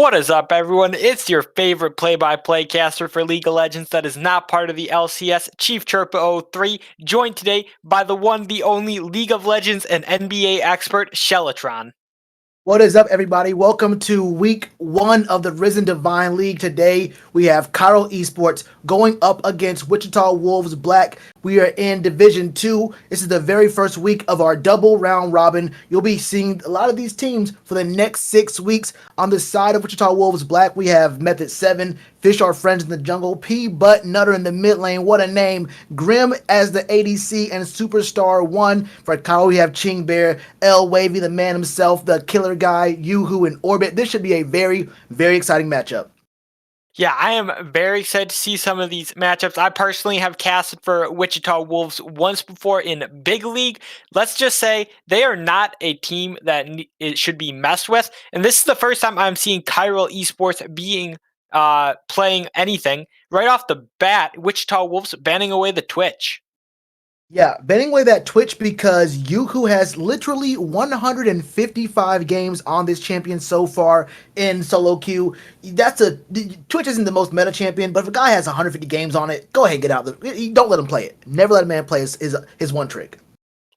What is up, everyone? It's your favorite play-by-play caster for League of Legends that is not part of the LCS, ChiefChirpa 03, joined today by the one, the only League of Legends and NBA expert, Shellitronnn. What is up, everybody? Welcome to week 1 of the Risen Divine League. Today, we have Chiral Esports going up against Wichita Wolves Black. We are in Division 2. This is the very first week of our double round robin. You'll be seeing a lot of these teams for the next 6 weeks. On the side of Wichita Wolves Black, we have Method 7, Fish Our Friends in the Jungle, P Butt Nutter in the mid lane. What a name. Grim as the ADC, and Superstar 1. For Kyle, we have Ching Bear, L Wavy, the man himself, the killer guy, Yoo-Hoo in Orbit. This should be a very, very exciting matchup. Yeah, I am very excited to see some of these matchups. I personally have casted for Wichita Wolves once before in Big League. Let's just say they are not a team that it should be messed with. And this is the first time I'm seeing Chiral Esports being playing anything. Right off the bat, Wichita Wolves banning away the Twitch. Yeah, banning away that Twitch because Yoo-Hoo has literally 155 games on this champion so far in solo queue. Twitch isn't the most meta champion, but if a guy has 150 games on it, go ahead and get out. Don't let him play it. Never let a man play his one trick.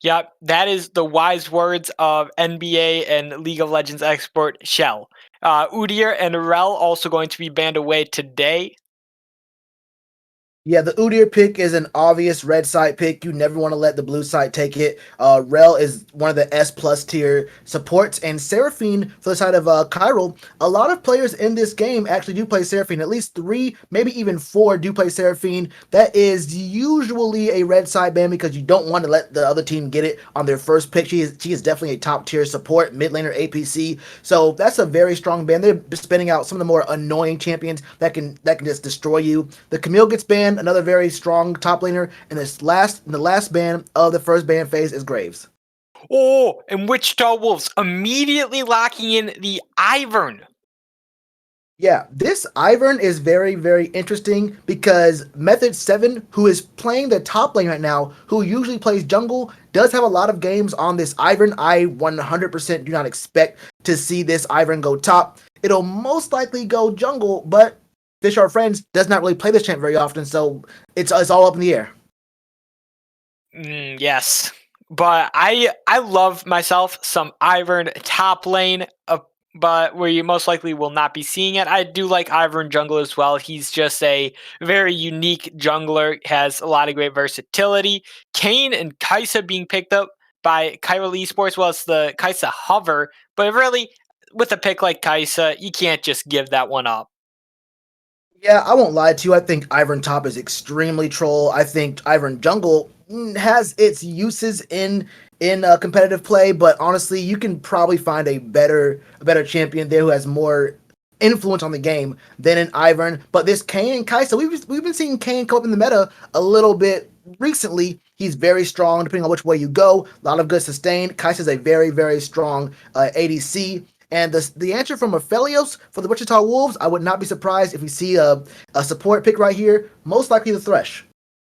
Yep, that is the wise words of NBA and League of Legends expert Shell. Udyr and Rel also going to be banned away today. Yeah, the Udyr pick is an obvious red side pick. You never want to let the blue side take it. Rel is one of the S plus tier supports, and Seraphine for the side of Chiral. A lot of players in this game actually do play Seraphine. At least 3, maybe even 4 do play Seraphine. That is usually a red side ban because you don't want to let the other team get it on their first pick. She is definitely a top tier support, mid laner APC. So that's a very strong ban. They're spinning out some of the more annoying champions that can just destroy you. The Camille gets banned. Another very strong top laner, and the last ban of the first ban phase is Graves. Oh, and Wichita Wolves immediately locking in the Ivern. Yeah, this Ivern is very, very interesting because Method 7, who is playing the top lane right now, who usually plays jungle, does have a lot of games on this Ivern. I 100% do not expect to see this Ivern go top. It'll most likely go jungle, but Fish Our Friends does not really play this champ very often, so it's all up in the air. Yes, but I love myself some Ivern top lane, but where you most likely will not be seeing it. I do like Ivern jungle as well. He's just a very unique jungler, has a lot of great versatility. Kane and Kai'Sa being picked up by Chiral Esports. Well, it's the Kai'Sa hover, but really, with a pick like Kai'Sa, you can't just give that one up. Yeah, I won't lie to you. I think Ivern top is extremely troll. I think Ivern jungle has its uses in competitive play, but honestly, you can probably find a better champion there who has more influence on the game than an Ivern. But this Kane and Kai'Sa, we've been seeing Kane come up in the meta a little bit recently. He's very strong depending on which way you go. A lot of good sustain. Kai'Sa is a very, very strong ADC. And the answer from Aphelios for the Wichita Wolves, I would not be surprised if we see a support pick right here. Most likely the Thresh.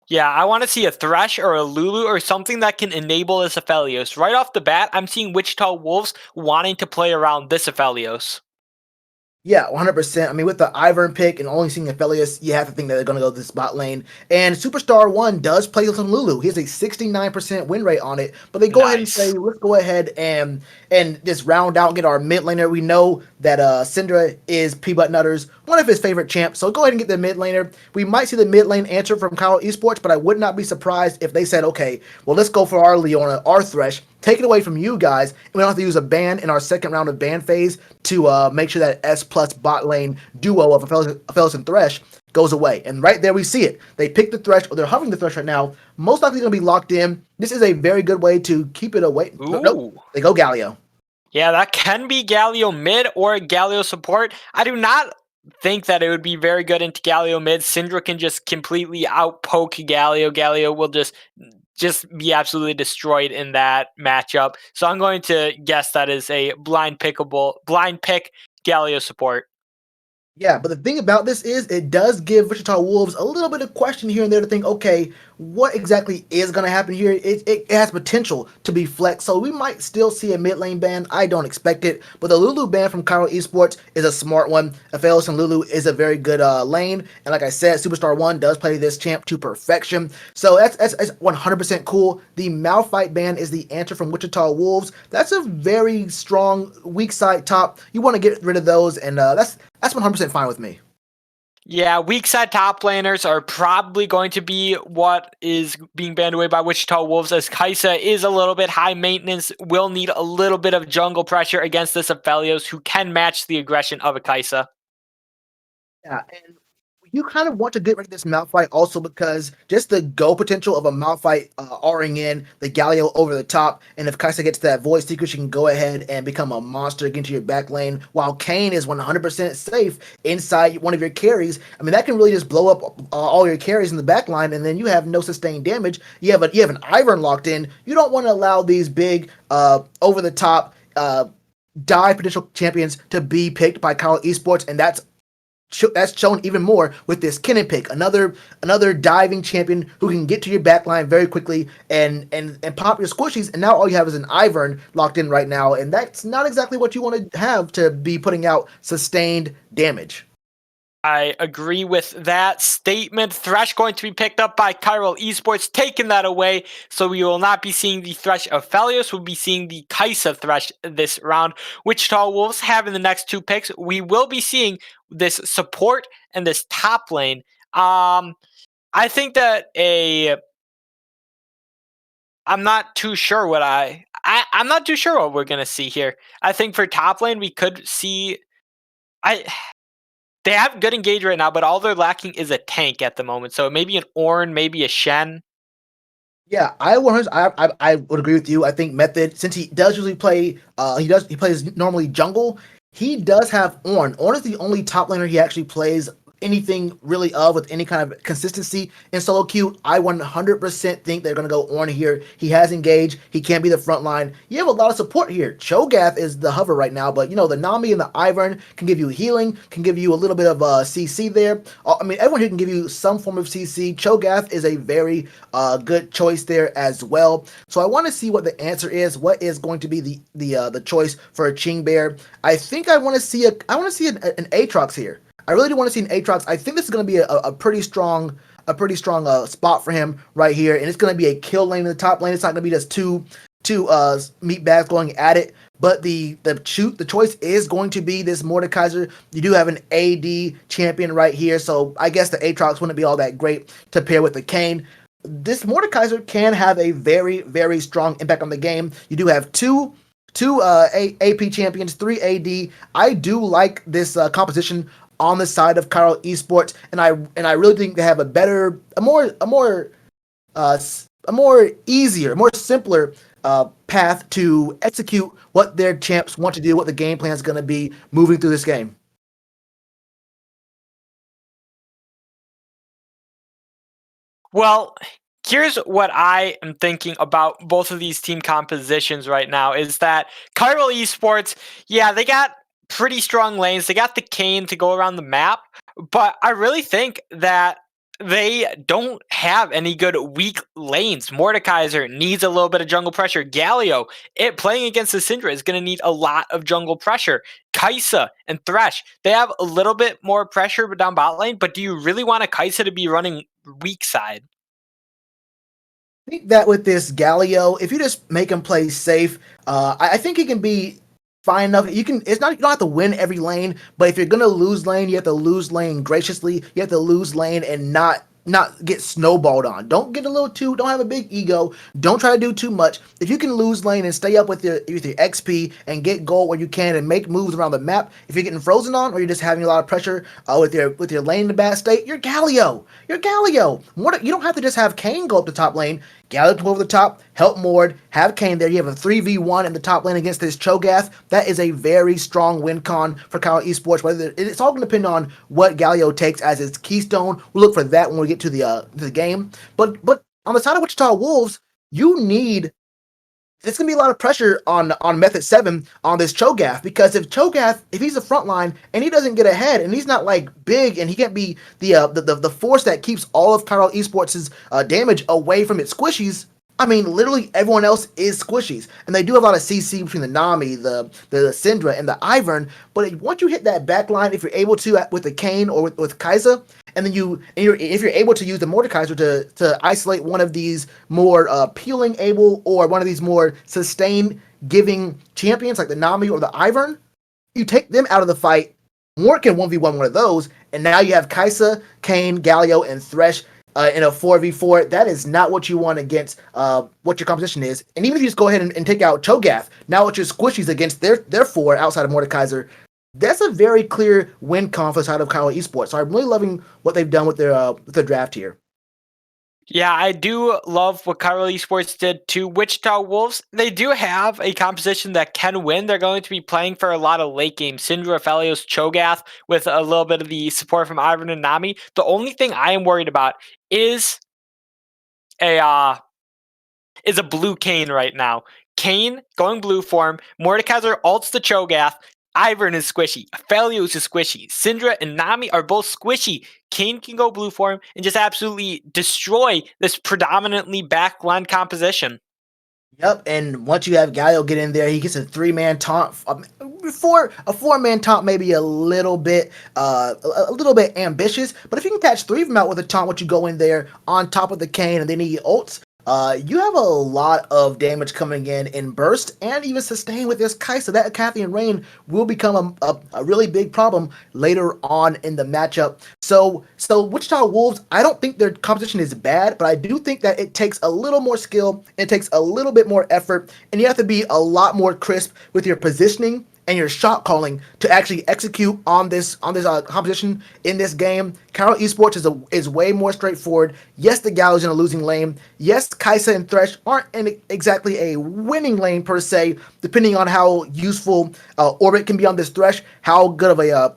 Yeah, I want to see a Thresh or a Lulu or something that can enable this Aphelios. Right off the bat, I'm seeing Wichita Wolves wanting to play around this Aphelios. Yeah, 100%. I mean, with the Ivern pick and only seeing Aphelios, you have to think that they're going to go to the spot lane. And Superstar 1 does play with some Lulu. He has a 69% win rate on it. But they go ahead and say, let's go ahead and just round out and get our mid laner. We know that Syndra is P-Butt Nutter's one of his favorite champs. So go ahead and get the mid laner. We might see the mid lane answer from Chiral Esports, but I would not be surprised if they said, okay, well, let's go for our Leona, our Thresh. Take it away from you guys, and we don't have to use a ban in our second round of ban phase to make sure that S plus bot lane duo of Aphelios and Thresh goes away. And right there we see it. They pick the Thresh, or they're hovering the Thresh right now. Most likely going to be locked in. This is a very good way to keep it away. Nope, they go Galio. Yeah, that can be Galio mid or Galio support. I do not think that it would be very good into Galio mid. Syndra can just completely outpoke Galio. Galio will just be absolutely destroyed in that matchup. So I'm going to guess that is a blind pick Galio support. Yeah, but the thing about this is it does give Wichita Wolves a little bit of question here and there to think, okay, what exactly is going to happen here? It has potential to be flexed, so we might still see a mid lane ban. I don't expect it, but the Lulu ban from Chiral Esports is a smart one. Aphelios and Lulu is a very good lane, and like I said, Superstar 1 does play this champ to perfection, so that's 100% cool. The Malphite ban is the answer from Wichita Wolves. That's a very strong weak side top. You want to get rid of those, and that's 100% fine with me. Yeah, weak side top laners are probably going to be what is being banned away by Wichita Wolves, as Kai'Sa is a little bit high maintenance, will need a little bit of jungle pressure against this Aphelios, who can match the aggression of a Kai'Sa. Yeah, and you kind of want to get rid of this Malphite also because just the go potential of a Malphite Ring in, the Galio over the top, and if Kai'Sa gets that Void Seeker, she can go ahead and become a monster into your back lane, while Kayn is 100% safe inside one of your carries. I mean, that can really just blow up all your carries in the back line, and then you have no sustained damage. You have an Ivern locked in. You don't want to allow these big over the top die potential champions to be picked by Chiral Esports, and that's shown even more with this Kennen pick, another diving champion who can get to your backline very quickly and pop your squishies, and now all you have is an Ivern locked in right now, and that's not exactly what you want to have to be putting out sustained damage. I agree with that statement. Thresh going to be picked up by Chiral Esports, taking that away. So we will not be seeing the Thresh of Aphelios. We'll be seeing the Kai'Sa Thresh this round. Wichita Wolves having the next two picks. We will be seeing this support and this top lane. I think that I'm not too sure what I'm not too sure what we're gonna see here. I think for top lane we could see they have good engage right now, but all they're lacking is a tank at the moment. So maybe an Ornn, maybe a Shen. Yeah, I would agree with you. I think Method, since he does usually play, he plays normally jungle. He does have Ornn. Ornn is the only top laner he actually plays anything really with any kind of consistency in solo queue. I 100% think they're going to go Ornn here. He has engaged. He can be the front line. You have a lot of support here. Cho'Gath is the hover right now, but the Nami and the Ivern can give you healing, can give you a little bit of CC there. I mean, everyone here can give you some form of CC. Cho'Gath is a very good choice there as well. So I want to see what the answer is. What is going to be the choice for a Ching Bear? I think I want to see an Aatrox here. I really do want to see an Aatrox. I think this is going to be a pretty strong spot for him right here, and it's going to be a kill lane in the top lane. It's not going to be just two meat bags going at it. But the choice is going to be this Mordekaiser. You do have an AD champion right here, so I guess the Aatrox wouldn't be all that great to pair with the Kayn. This Mordekaiser can have a very, very strong impact on the game. You do have two AP champions, 3 AD. I do like this composition on the side of Chiral Esports, and I really think they have a more simpler path to execute what their champs want to do, what the game plan is going to be moving through this game. Well, here's what I am thinking about both of these team compositions right now is that Chiral Esports, yeah, they got pretty strong lanes. They got the Kayn to go around the map, but I really think that they don't have any good weak lanes. Mordekaiser needs a little bit of jungle pressure. Galio, playing against the Syndra is going to need a lot of jungle pressure. Kai'Sa and Thresh, they have a little bit more pressure down bot lane, but do you really want a Kai'Sa to be running weak side? I think that with this Galio, if you just make him play safe, I think he can be fine enough. You don't have to win every lane, but if you're gonna lose lane, you have to lose lane graciously. You have to lose lane and not get snowballed on. Don't don't have a big ego. Don't try to do too much. If you can lose lane and stay up with your XP and get gold where you can and make moves around the map, if you're getting frozen on or you're just having a lot of pressure with your lane in a bad state, you're Galio. You're Galio. You don't have to just have Kayn go up the top lane. Galio to over the top, help Mord, have Kayn there. You have a 3v1 in the top lane against this Cho'Gath. That is a very strong win con for Chiral Esports. It's all going to depend on what Galio takes as its keystone. We'll look for that when we get to the game. But on the side of Wichita Wolves, it's going to be a lot of pressure on Method 7 on this Cho'Gath, because if he's a front line and he doesn't get ahead and he's not like big and he can't be the force that keeps all of Chiral Esports' damage away from its squishies, I mean, literally everyone else is squishies. And they do have a lot of CC between the Nami, the Syndra, and the Ivern. But once you hit that back line, if you're able to with the Kayn or with Kai'Sa, and then if you're able to use the Mordekaiser to isolate one of these more peeling able or one of these more sustain giving champions like the Nami or the Ivern, you take them out of the fight. Mort can 1v1 one of those, and now you have Kaisa, Kane, Galio, and Thresh in a 4v4. That is not what you want against what your competition is. And even if you just go ahead and take out Cho'Gath, now it's your squishies against their four outside of Mordekaiser. That's a very clear win confidence out of Chiral Esports. So I'm really loving what they've done with their draft here. Yeah, I do love what Chiral Esports did to Wichita Wolves. They do have a composition that can win. They're going to be playing for a lot of late game Syndra, Aphelios, Cho'Gath with a little bit of the support from Ivern and Nami. The only thing I am worried about is a blue Kane right now. Kane going blue form. Mordekaiser ults the Cho'Gath. Ivern is squishy. Aphelios is squishy. Syndra and Nami are both squishy. Kane can go blue form and just absolutely destroy this predominantly backline composition. Yep, and once you have Galio get in there, he gets a 3-man taunt. Before a 4-man taunt, maybe a little bit ambitious. But if you can catch 3 of them out with a taunt, once you go in there on top of the Kane and then he ults, you have a lot of damage coming in burst and even sustain with this Kaisa. That Cathian Rain will become a really big problem later on in the matchup. So Wichita Wolves, I don't think their competition is bad, but I do think that it takes a little more skill, it takes a little bit more effort, and you have to be a lot more crisp with your positioning and your shot calling to actually execute on this competition in this game. Chiral Esports is way more straightforward. Yes, the Gallows in a losing lane. Yes, Kaisa and Thresh aren't in exactly a winning lane per se, depending on how useful Orbit can be on this Thresh. How good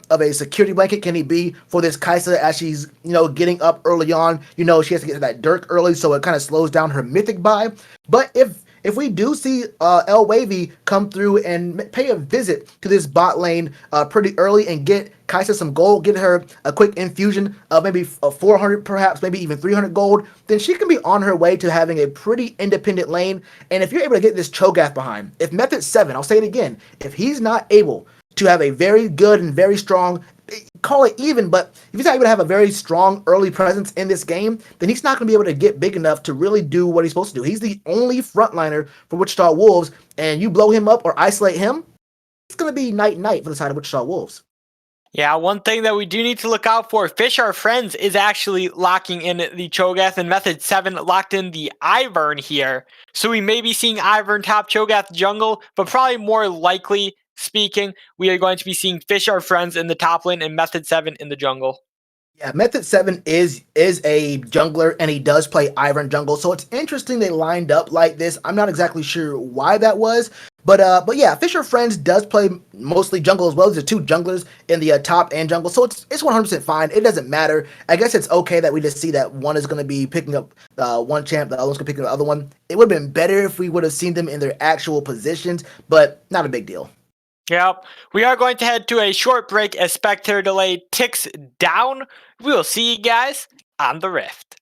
of a security blanket can he be for this Kaisa as she's getting up early on? She has to get to that Dirk early, so it kind of slows down her mythic buy. But if we do see El Wavy come through and pay a visit to this bot lane pretty early and get Kaisa some gold, get her a quick infusion of maybe 400 perhaps, maybe even 300 gold, then she can be on her way to having a pretty independent lane. And if you're able to get this Cho'Gath behind, if Method 7, I'll say it again, if he's not able to have a very good and very strong, call it even, but if he's not able to have a very strong early presence in this game, then he's not going to be able to get big enough to really do what he's supposed to do. He's the only frontliner for Wichita Wolves, and you blow him up or isolate him, it's going to be night-night for the side of Wichita Wolves. Yeah, one thing that we do need to look out for, Fish Our Friends is actually locking in the Cho'Gath, and Method 7 locked in the Ivern here. So we may be seeing Ivern top Cho'Gath jungle, but probably more likely speaking, we are going to be seeing Fish Our Friends in the top lane and Method 7 in the jungle. Yeah, Method 7 is a jungler, and he does play Ivern jungle, so it's interesting they lined up like this. I'm not exactly sure why that was, but yeah, Fisher Friends does play mostly jungle as well. There's 2 junglers in the top and jungle, so it's 100% fine. It doesn't matter. I guess it's okay that we just see that one is going to be picking up one champ, the other one's going to pick up the other one. It would have been better if we would have seen them in their actual positions, but not a big deal. Yep. We are going to head to a short break as spectator delay ticks down. We will see you guys on the Rift.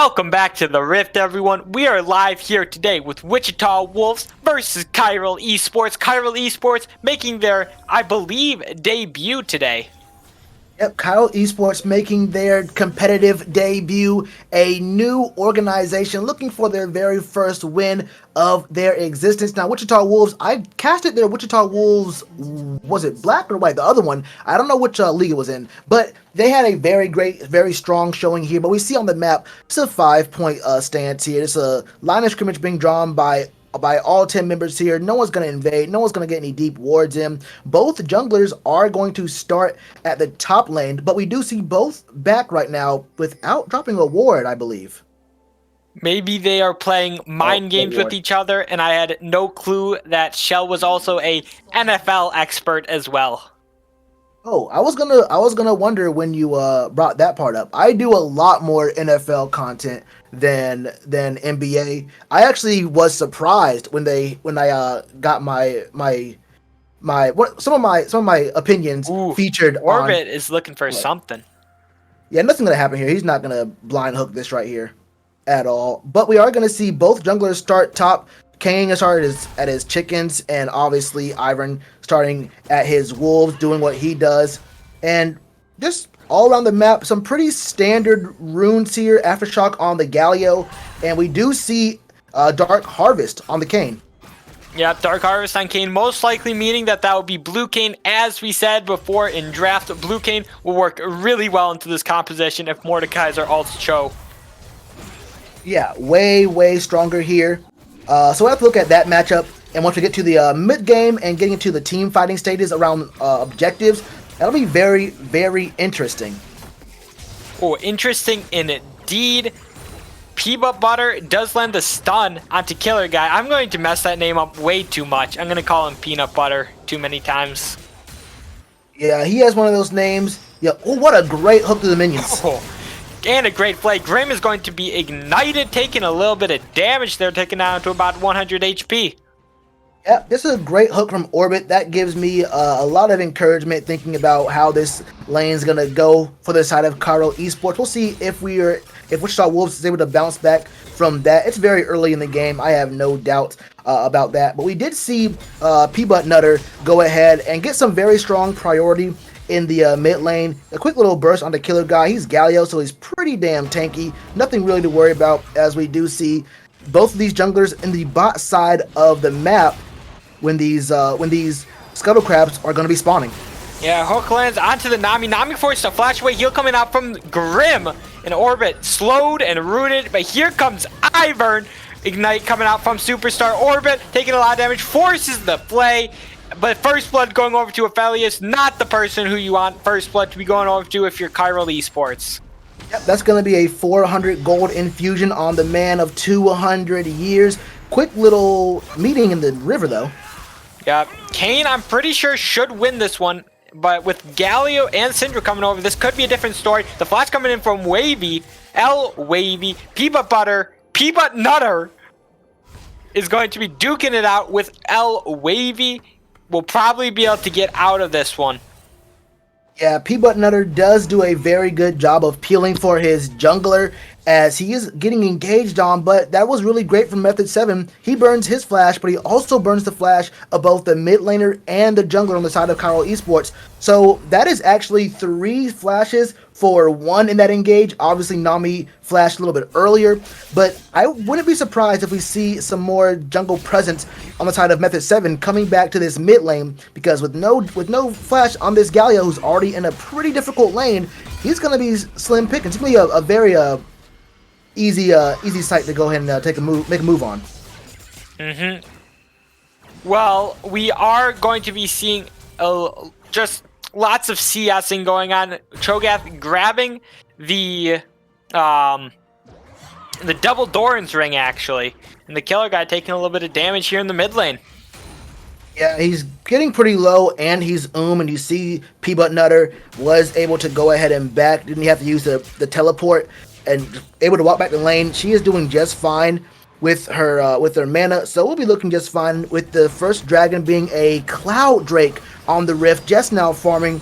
Welcome back to the Rift, everyone. We are live here today with Wichita Wolves versus Chiral Esports. Chiral Esports making their, I believe, debut today. Yep, Chiral Esports making their competitive debut, a new organization looking for their very first win of their existence. Now, Wichita Wolves, I casted their Wichita Wolves, was it black or white? The other one, I don't know which league it was in, but they had a very great, very strong showing here. But we see on the map, it's a 5-point stance here. It's a line of scrimmage being drawn by all 10 members here. No one's going to invade. No one's going to get any deep wards in. Both junglers are going to start at the top lane, but we do see both back right now without dropping a ward, I believe. Maybe they are playing mind games with each other, and I had no clue that Shell was also a NFL expert as well. Oh, I was gonna wonder when you brought that part up. I do a lot more NFL content than NBA. I actually was surprised when I got some of my opinions featured. Orbit is looking for something. Yeah, nothing gonna happen here. He's not gonna blind hook this right here at all. But we are gonna see both junglers start top. Kane has started at his chickens, and obviously Ivan starting at his wolves, doing what he does. And just all around the map, some pretty standard runes here. Aftershock on the Galio, and we do see Dark Harvest on the Kane. Yeah, Dark Harvest on Kane, most likely meaning that would be Blue Kane. As we said before in draft, Blue Kane will work really well into this composition if Mordekaiser ults Cho. Yeah, way stronger here. So we'll have to look at that matchup, and once we get to the mid-game and getting into the team fighting stages around objectives, that'll be very interesting. Oh, interesting indeed. Peanut Butter does land the stun onto Killer Guy. I'm going to mess that name up way too much. I'm going to call him Peanut Butter too many times. Yeah, he has one of those names. Yeah, oh, what a great hook to the minions. Oh. And a great play. Grim is going to be ignited, taking a little bit of damage there, taking down to about 100 HP. Yeah, this is a great hook from Orbit. That gives me a lot of encouragement thinking about how this lane is going to go for the side of Chiral Esports. We'll see if Wichita Wolves is able to bounce back from that. It's very early in the game. I have no doubt about that. But we did see P-Butt Nutter go ahead and get some very strong priority in the mid lane. A quick little burst on the Killer Guy. He's Galio, so he's pretty damn tanky. Nothing really to worry about, as we do see both of these junglers in the bot side of the map when these Scuttle Crabs are going to be spawning. Yeah, hook lands onto the Nami. Nami forced a flash away. Heal coming out from Grim in Orbit. Slowed and rooted, but here comes Ivern. Ignite coming out from Superstar. Orbit taking a lot of damage. Forces the play. But First Blood going over to Aphelios, not the person who you want First Blood to be going over to if you're Chiral Esports. Yep, that's going to be a 400 gold infusion on the man of 200 years. Quick little meeting in the river, though. Yeah, Kane, I'm pretty sure, should win this one. But with Galio and Syndra coming over, this could be a different story. The flash coming in from Wavy, L Wavy, Peanut Butter, Peanut Nutter is going to be duking it out with L Wavy. Will probably be able to get out of this one. Yeah, P-Butt Nutter does do a very good job of peeling for his jungler as he is getting engaged on, but that was really great from Method 7. He burns his flash, but he also burns the flash of both the mid laner and the jungler on the side of Chiral Esports. So that is actually 3 flashes for 1 in that engage. Obviously, Nami flashed a little bit earlier, but I wouldn't be surprised if we see some more jungle presence on the side of Method 7 coming back to this mid lane, because with no flash on this Galio, who's already in a pretty difficult lane, he's going to be slim pickings. It's going to be a very easy site to go ahead and make a move on. Well, we are going to be seeing just lots of CSing going on. Cho'Gath grabbing the double Doran's ring, actually. And the Killer Guy taking a little bit of damage here in the mid lane. Yeah, he's getting pretty low, and he's and you see P-Butt Nutter was able to go ahead and back. Didn't have to use the teleport, and able to walk back the lane. She is doing just fine with her mana, so we'll be looking just fine with the first dragon being a Cloud Drake on the Rift, just now farming,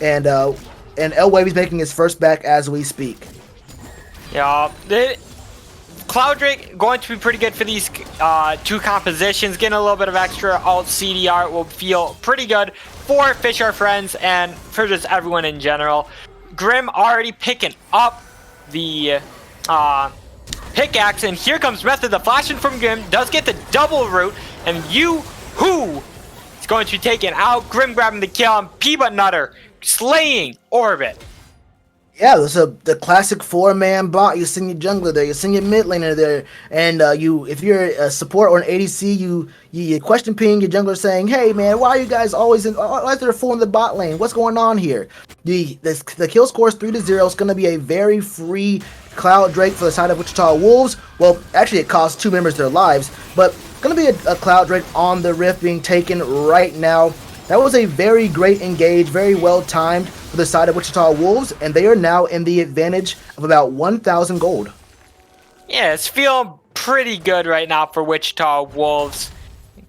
and El Wavy's making his first back as we speak. Yeah, Cloud Drake going to be pretty good for these two compositions. Getting a little bit of extra alt CDR will feel pretty good for Fish Are Friends and for just everyone in general. Grim already picking up the pickaxe, and here comes Method. The flashing from Grim does get the double root, and Yoo-Hoo is going to be taken out. Grim grabbing the kill on Peanut Nutter, slaying Orbit. Yeah, there's the classic 4-man bot. You send your jungler there, you send your mid laner there, and if you're a support or an ADC, you question ping your jungler saying, "Hey man, why are you guys always why is there 4 in the bot lane? What's going on here?" The kill score is 3-0. It's going to be a very free Cloud Drake for the side of Wichita Wolves. Well, actually, it costs 2 members their lives, but going to be a Cloud Drake on the Rift being taken right now. That was a very great engage, very well timed for the side of Wichita Wolves, and they are now in the advantage of about 1,000 gold. Yeah, it's feeling pretty good right now for Wichita Wolves.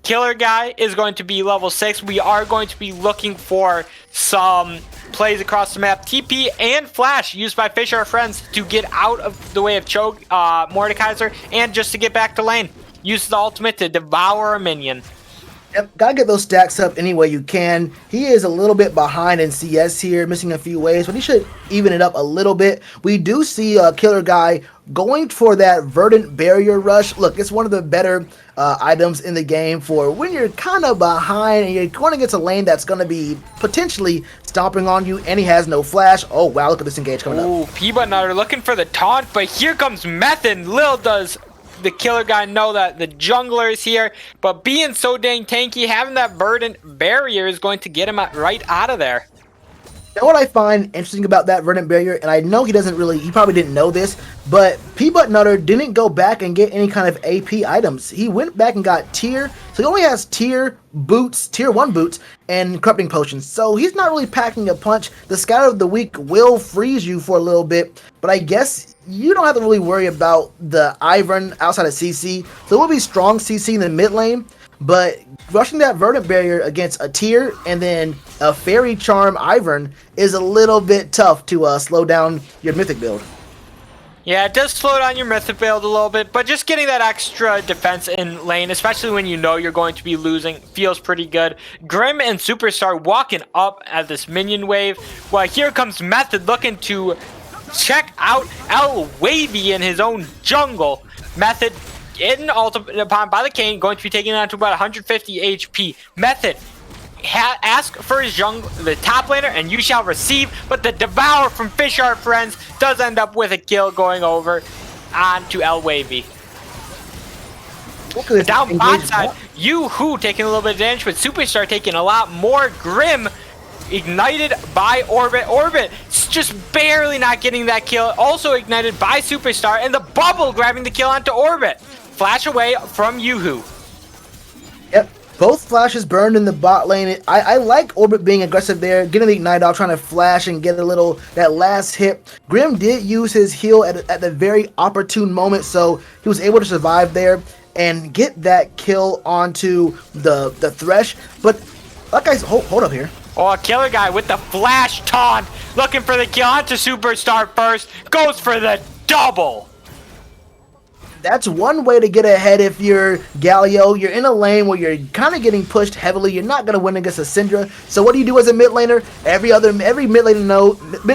Killer Guy is going to be level 6. We are going to be looking for some plays across the map. TP and Flash used by Fish Are Friends to get out of the way of Choke, Mordekaiser, and just to get back to lane. Use the ultimate to devour a minion. Yep, gotta get those stacks up any way you can. He is a little bit behind in CS here, missing a few waves, but he should even it up a little bit. We do see Killer Guy going for that Verdant Barrier Rush. Look, it's one of the better items in the game for when you're kind of behind and you're going against a lane that's going to be potentially stomping on you, and he has no flash. Oh, wow, look at this engage coming up. Ooh, Peanut Nutter looking for the taunt, but here comes Method. Lil does the Killer Guy know that the jungler is here, but being so dang tanky, having that Verdant Barrier is going to get him right out of there. You know what I find interesting about that Verdant Barrier, and I know he probably didn't know this, but Peanut Nutter didn't go back and get any kind of AP items. He went back and got tier, so he only has tier 1 boots, and corrupting potions. So he's not really packing a punch. The Scatter of the Week will freeze you for a little bit, but I guess you don't have to really worry about the Ivern outside of CC. So it will be strong CC in the mid lane, but rushing that Verdant Barrier against a tier and then a Fairy Charm Ivern is a little bit tough to slow down your Mythic build. Yeah, it does slow down your Mythic build a little bit, but just getting that extra defense in lane, especially when you know you're going to be losing, feels pretty good. Grim and Superstar walking up at this minion wave, while here comes Method looking to check out El Wavy in his own jungle. Method getting ulted upon by the Kayn, going to be taken down to about 150 HP. Method, ask for his jungle, the top laner, and you shall receive. But the Devour from Fish Are Friends does end up with a kill going over onto El Wavy. Down bot side, Yoo-Hoo taking a little bit of damage, but Superstar taking a lot more. Grim ignited by Orbit. Orbit just barely not getting that kill. Also ignited by Superstar, and the bubble grabbing the kill onto Orbit. Flash away from Yoo-Hoo. Yep, both flashes burned in the bot lane. I like Orbit being aggressive there, getting the ignite off, trying to flash and get that last hit. Grim did use his heal at the very opportune moment, so he was able to survive there and get that kill onto the Thresh. But that guy's hold up here. Oh, Killer Guy with the flash taunt, looking for the kill onto Superstar first, goes for the double. That's one way to get ahead if you're Galio. You're in a lane where you're kind of getting pushed heavily. You're not going to win against a Syndra. So what do you do as a mid laner? Every mid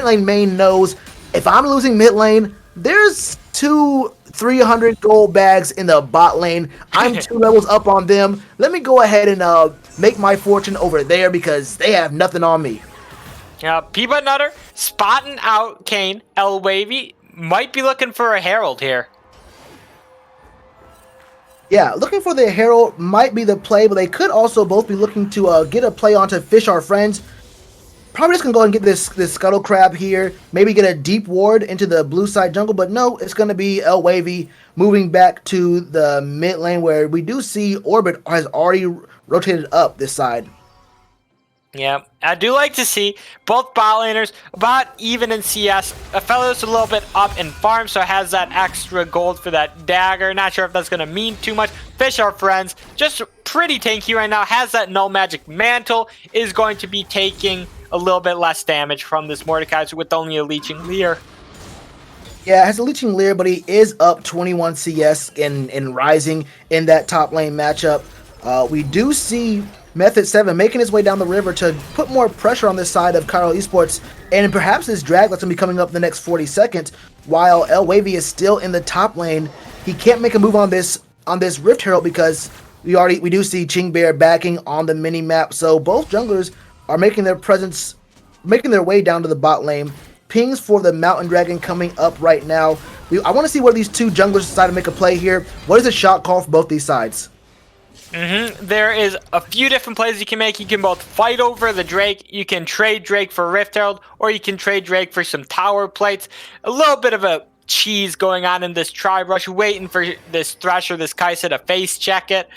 lane main knows, if I'm losing mid lane, there's 300 gold bags in the bot lane. I'm 2 levels up on them. Let me go ahead and make my fortune over there because they have nothing on me. Yeah, Peanut Nutter spotting out Kayn. El Wavy might be looking for a Herald here. Yeah, looking for the Herald might be the play, but they could also both be looking to get a play onto Fish Are Friends. Probably just going to go and get this Scuttle Crab here. Maybe get a deep ward into the blue side jungle. But no, it's going to be El Wavy moving back to the mid lane where we do see Orbit has already rotated up this side. Yeah, I do like to see both bot laners about even in CS. Aphelios a little bit up in farm, so has that extra gold for that dagger. Not sure if that's going to mean too much. Fish Are Friends, just pretty tanky right now. Has that null magic mantle, is going to be taking a little bit less damage from this Mordekaiser with only a leeching leer. Yeah, has a Leeching Leer, but he is up 21 CS and rising in that top lane matchup. We do see Method 7 making his way down the river to put more pressure on this side of Chiral Esports, and perhaps this drag that's going to be coming up in the next 40 seconds, while El Wavy is still in the top lane. He can't make a move on this Rift Herald because we do see Ching Bear backing on the mini map, so both junglers are making their way down to the bot lane. Pings for the Mountain Dragon coming up right now. I want to see where these two junglers decide to make a play here. What is the shot call for both these sides? There is a few different plays you can make. You can both fight over the Drake, you can trade Drake for Rift Herald, or you can trade Drake for some tower plates. A little bit of a cheese going on in this tribe rush, waiting for this Thresh or this Kai'Sa to face check it.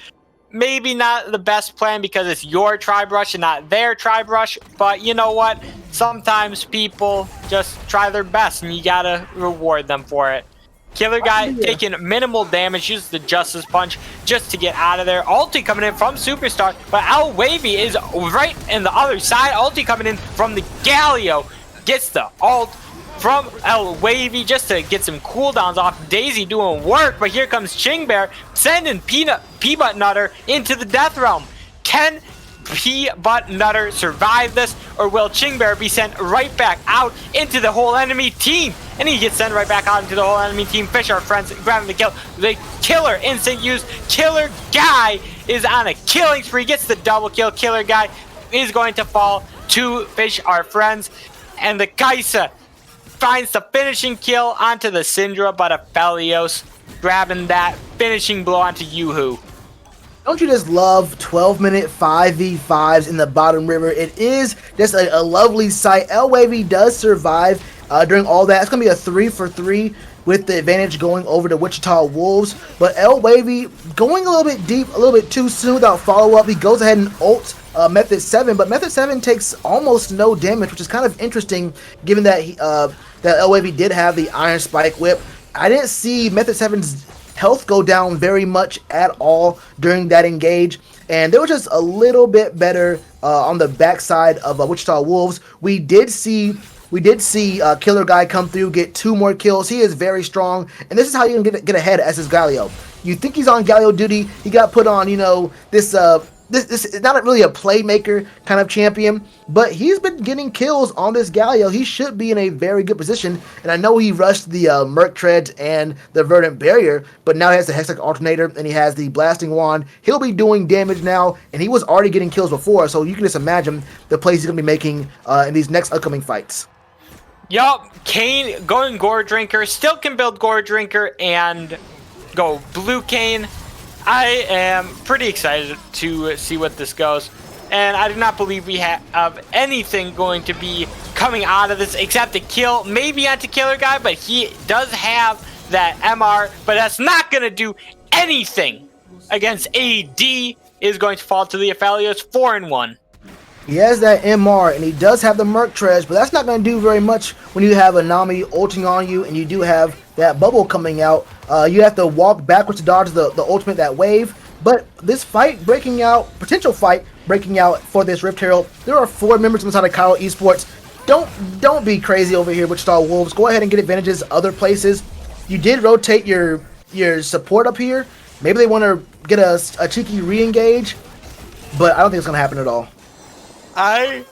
Maybe not the best plan because it's your tribe rush and not their tribe rush, but you know what? Sometimes people just try their best and you gotta reward them for it. Killer Guy taking minimal damage, uses the Justice Punch just to get out of there. Ulti coming in from Superstar, but El Wavy is right in the other side. Ulti coming in from the Galio, gets the ult from El Wavy just to get some cooldowns off. Daisy doing work, but here comes Ching Bear sending Peanut Nutter into the death realm. Can Peanut Nutter survive this, or will Ching Bear be sent right back out into the whole enemy team? And he gets sent right back out into the whole enemy team. Fish our friends grabbing the kill. The killer instant use. Killer Guy is on a killing spree, gets the double kill. Killer Guy is going to fall to Fish our friends, and the Kai'Sa finds the finishing kill onto the Syndra, but Aphelios grabbing that finishing blow onto Yoo-Hoo. Don't you just love 12-minute 5v5s in the bottom river? It is just a lovely sight. El Wavy does survive during all that. It's going to be a 3-for-3 with the advantage going over to Wichita Wolves. But El Wavy going a little bit deep, a little bit too soon without follow-up. He goes ahead and ults Method 7, but Method 7 takes almost no damage, which is kind of interesting given that that El Wavy did have the Iron Spike Whip. I didn't see Method 7's health go down very much at all during that engage, and they were just a little bit better on the backside of Wichita Wolves. We did see Killer Guy come through, get 2 more kills. He is very strong, and this is how you can get ahead as his Galio. You think he's on Galio duty, he got put on, this is not really a playmaker kind of champion, but he's been getting kills on this Galio. He should be in a very good position, and I know he rushed the Merc Treads and the Verdant Barrier, but now he has the Hextech Alternator, and he has the Blasting Wand. He'll be doing damage now, and he was already getting kills before, so you can just imagine the plays he's going to be making in these next upcoming fights. Yup, Kane going Gore Drinker, still can build Gore Drinker and go Blue Kane. I am pretty excited to see what this goes, and I do not believe we have anything going to be coming out of this except a kill, maybe onto Killer Guy, but he does have that MR, but that's not going to do anything against AD. Is going to fall to the Aphelios 4-1. He has that MR, and he does have the Merc Treads, but that's not going to do very much when you have a Nami ulting on you, and you do have that bubble coming out. You have to walk backwards to dodge the ultimate, that wave. But this potential fight breaking out for this Rift Herald, there are 4 members inside of Chiral Esports. Don't be crazy over here, Wichita Wolves. Go ahead and get advantages other places. You did rotate your support up here. Maybe they want to get a cheeky re-engage, but I don't think it's going to happen at all. I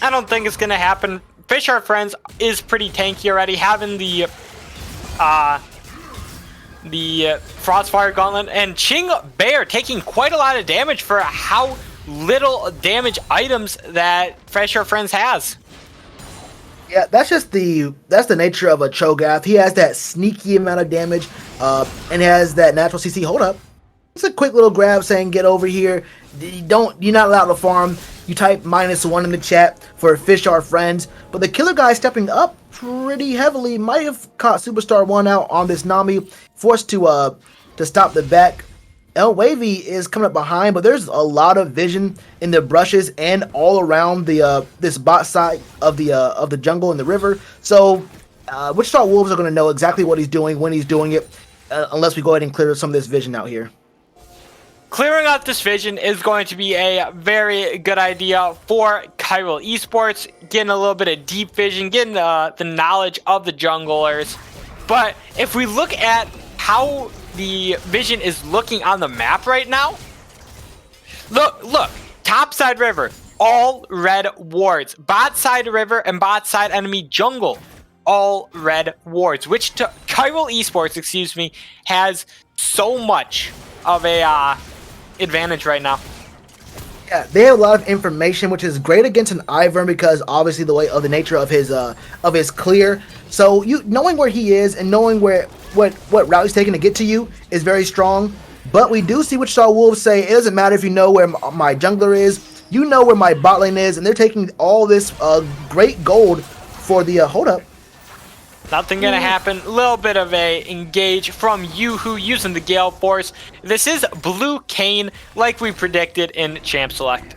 don't think it's gonna happen. Fish Our Friends is pretty tanky already, having the Frostfire Gauntlet, and Ching Bear taking quite a lot of damage for how little damage items that Fish Our Friends has. Yeah, that's the nature of a Cho'Gath. He has that sneaky amount of damage, and has that natural CC. Hold up. It's a quick little grab saying get over here. You're not allowed to farm. You type -1 in the chat for Fish Our Friends. But the Killer Guy stepping up pretty heavily might have caught Superstar 1 out on this Nami, forced to stop the back. El Wavy is coming up behind, but there's a lot of vision in the brushes and all around the this bot side of the jungle and the river. So Wichita Wolves are going to know exactly what he's doing when he's doing it, unless we go ahead and clear some of this vision out here. Clearing out this vision is going to be a very good idea for Chiral Esports, getting a little bit of deep vision, getting the knowledge of the junglers. But if we look at how the vision is looking on the map right now, look, top side river, all red wards. Bot side river and bot side enemy jungle, all red wards. Which Chiral Esports, excuse me, has so much of a advantage right now. Yeah, they have a lot of information, which is great against an Ivern because obviously the nature of his clear. So knowing where he is and knowing what route he's taking to get to you is very strong. But we do see Wichita Wolves say it doesn't matter if you know where my jungler is, you know where my bot lane is, and they're taking all this great gold for the hold up. Nothing gonna happen. A little bit of a engage from Yoo-Hoo using the Gale Force. This is Blue Kayn, like we predicted in Champ Select.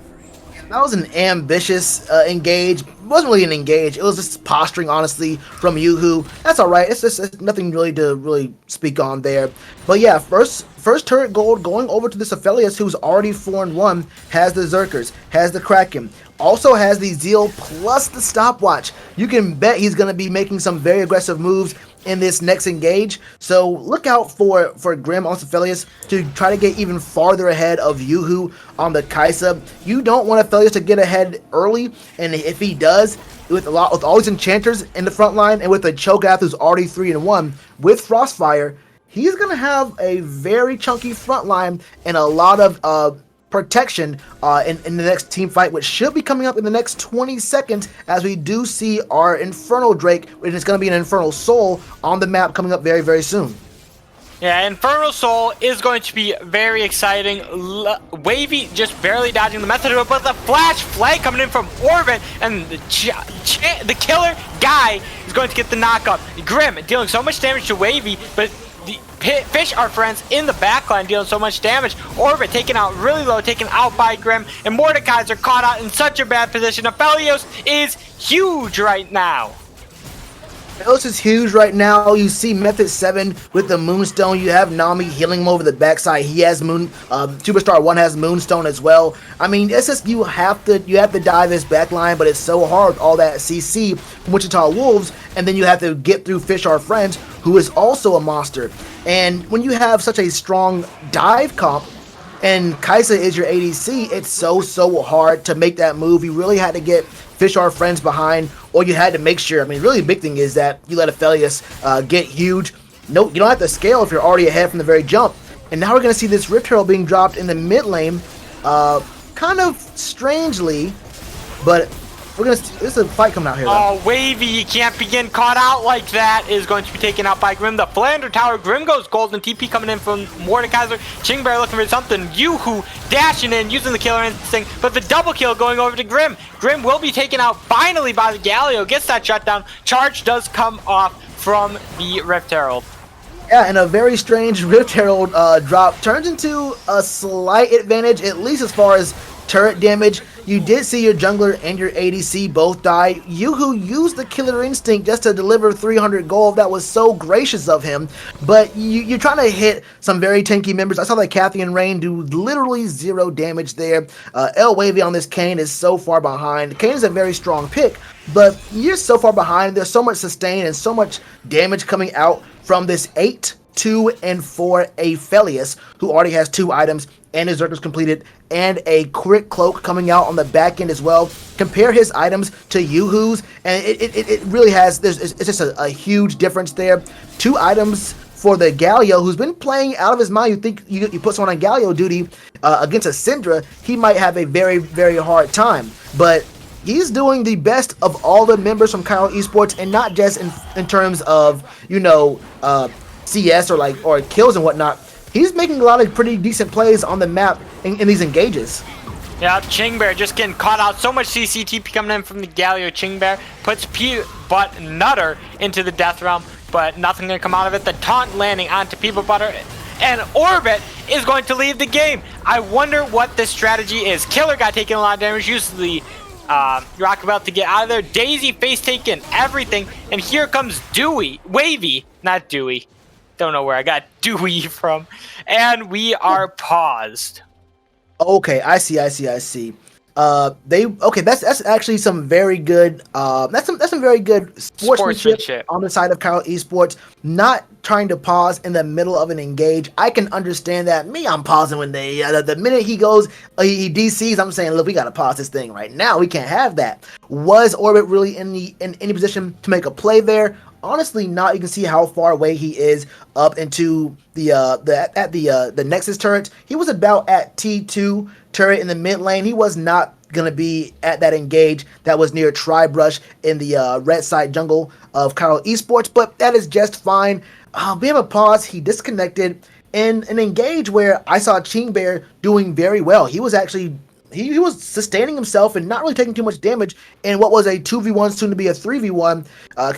That was an ambitious engage. It wasn't really an engage. It was just posturing, honestly, from Yoo-Hoo. That's all right. It's nothing really to speak on there. But yeah, first turret gold going over to this Aphelios, who's already 4-1, has the Zerkers, has the Kraken, also has the Zeal plus the stopwatch. You can bet he's going to be making some very aggressive moves in this next engage. So look out for Grim on Aphelios to try to get even farther ahead of Yoo-Hoo on the Kai'Sa. You don't want Aphelios to get ahead early, and if he does, with all these enchanters in the front line and with a Cho'Gath who's already 3-1 with Frostfire, he's gonna have a very chunky front line and a lot of protection in the next team fight, which should be coming up in the next 20 seconds as we do see our Infernal Drake, and it's going to be an Infernal Soul on the map coming up very, very soon. Yeah, Infernal Soul is going to be very exciting. Wavy just barely dodging the method, but the Flash Flag coming in from Orbit, and the killer guy is going to get the knockup. Grim dealing so much damage to Wavy, but the Fish are friends in the backline dealing so much damage. Orbit taken out really low, taken out by Grim, and Mordekaiser are caught out in such a bad position. Aphelios is huge right now. Aphelios is huge right now. You see Method 7 with the Moonstone. You have Nami healing him over the backside. He has Superstar 1 has Moonstone as well. I mean, it's just you have to dive this backline, but it's so hard, all that CC from Wichita Wolves, and then you have to get through Fish Our Friends, who is also a monster. And when you have such a strong dive comp, and Kai'Sa is your ADC, it's so hard to make that move. You really had to get Fish Our Friends behind, or you had to make sure, I mean, really the big thing is that you let Aphelios get huge. No, you don't have to scale if you're already ahead from the very jump. And now we're going to see this Rift Herald being dropped in the mid lane, kind of strangely, but there's a fight coming out here, though. Oh, Wavy, you can't begin caught out like that, is going to be taken out by Grim. The Philander Tower, Grim goes golden, TP coming in from Mordekaiser. Chingbear looking for something. Yoo-Hoo dashing in, using the killer instinct, but the double kill going over to Grim. Grim will be taken out finally by the Galio, gets that shutdown. Charge does come off from the Rift Herald. Yeah, and a very strange Rift Herald drop turns into a slight advantage, at least as far as turret damage. You did see your jungler and your ADC both die. Yoo-Hoo used the killer instinct just to deliver 300 gold. That was so gracious of him. But you're trying to hit some very tanky members. I saw that Kathy and Rain do literally 0 damage there. El Wavy on this Kayn is so far behind. Kayn is a very strong pick, but you're so far behind. There's so much sustain and so much damage coming out from this 8, 2, and 4 Aphelios, who already has 2 items and his Zerkers completed, and a Crit Cloak coming out on the back end as well. Compare his items to Yoo-Hoo's, and it really has, it's just a huge difference there. 2 items for the Galio, who's been playing out of his mind. You think you put someone on Galio duty against a Syndra, he might have a very, very hard time. But he's doing the best of all the members from Chiral Esports, and not just in terms of, CS or kills and whatnot. He's making a lot of pretty decent plays on the map in these engages. Yeah, Chingbear just getting caught out. So much CCTP coming in from the Galio. Chingbear puts Peanut Nutter into the death realm, but nothing going to come out of it. The taunt landing onto Peanut Butter, and Orbit is going to leave the game. I wonder what this strategy is. Killer got taking a lot of damage. Used the Rocket Belt to get out of there. Daisy face taken everything, and here comes Wavy, not Dewey. Don't know where I got Dewey from. And we are paused. Okay, I see. That's actually some very good that's some very good sportsmanship on the side of Chiral Esports. Not trying to pause in the middle of an engage. I can understand that. I'm pausing when the minute he goes he DCs. I'm saying, look, we gotta pause this thing right now. We can't have that. Was Orbit really in any position to make a play there? Honestly, not. You can see how far away he is up into the Nexus turret. He was about at T2 turret in the mid lane. He was not going to be at that engage that was near Tribrush in the red side jungle of Chiral Esports, but that is just fine. We have a pause. He disconnected in an engage where I saw Ching Bear doing very well. He was actually he was sustaining himself and not really taking too much damage in what was a 2v1 soon to be a 3v1.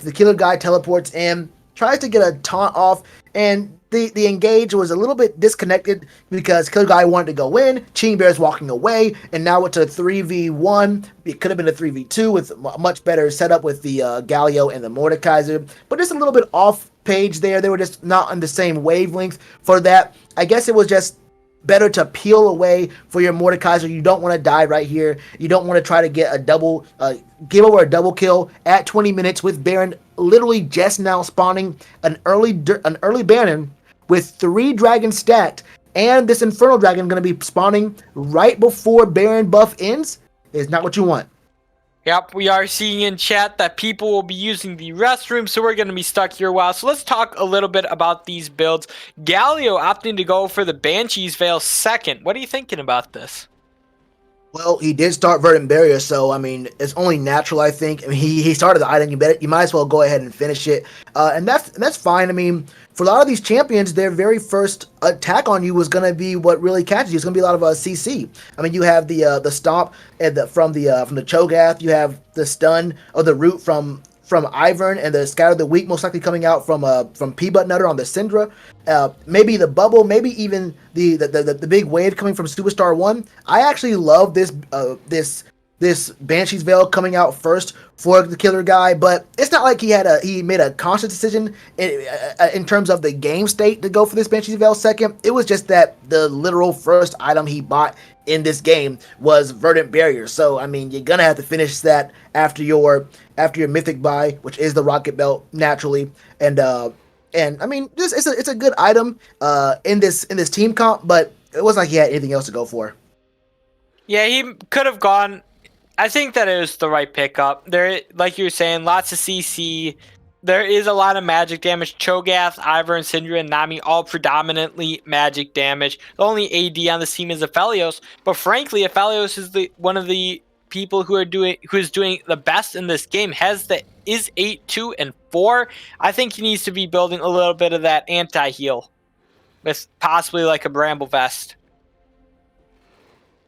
The killer guy teleports in, tries to get a taunt off, and the engage was a little bit disconnected because killer guy wanted to go in, Ching Bear's walking away, and now it's a 3v1. It could have been a 3v2 with a much better setup with the Galio and the Mordekaiser, but just a little bit off page there. They were just not on the same wavelength for that. I guess it was just better to peel away for your Mordekaiser. You don't want to die right here. You don't want to try to get a double, give over a double kill at 20 minutes with Baron literally just now spawning an early Baron with 3 dragons stacked, and this Infernal Dragon going to be spawning right before Baron buff ends is not what you want. Yep, we are seeing in chat that people will be using the restroom, so we're going to be stuck here a while. So let's talk a little bit about these builds. Galio opting to go for the Banshee's Veil second. What are you thinking about this? Well, he did start Verdant Barrier, so, I mean, it's only natural, I think. I mean, he started the item, you might as well go ahead and finish it. And that's fine. I mean, for a lot of these champions, their very first attack on you was going to be what really catches you. It's going to be a lot of CC. I mean, you have the Stomp and from the Cho'Gath. You have the Stun or the Root from Ivern, and the Scatter the Weak most likely coming out from P-Butt Nutter on the Syndra. Maybe the Bubble, maybe even the big wave coming from Superstar 1. I actually love this Banshee's Veil coming out first for the killer guy, but it's not like he made a conscious decision in terms of the game state to go for this Banshee's Veil second. It was just that the literal first item he bought in this game was Verdant Barrier. So, I mean, you're gonna have to finish that after your mythic buy, which is the Rocket Belt naturally. And I mean, it's a good item in this team comp, but it wasn't like he had anything else to go for. Yeah, he could have gone. I think that it was the right pickup. There, like you were saying, lots of CC. There is a lot of magic damage. Cho'Gath, Ivern, Syndra, and Nami all predominantly magic damage. The only AD on the team is Aphelios, but frankly, Aphelios is one of the people who is doing the best in this game. Is 8-2 and 4. I think he needs to be building a little bit of that anti-heal with possibly like a Bramble Vest.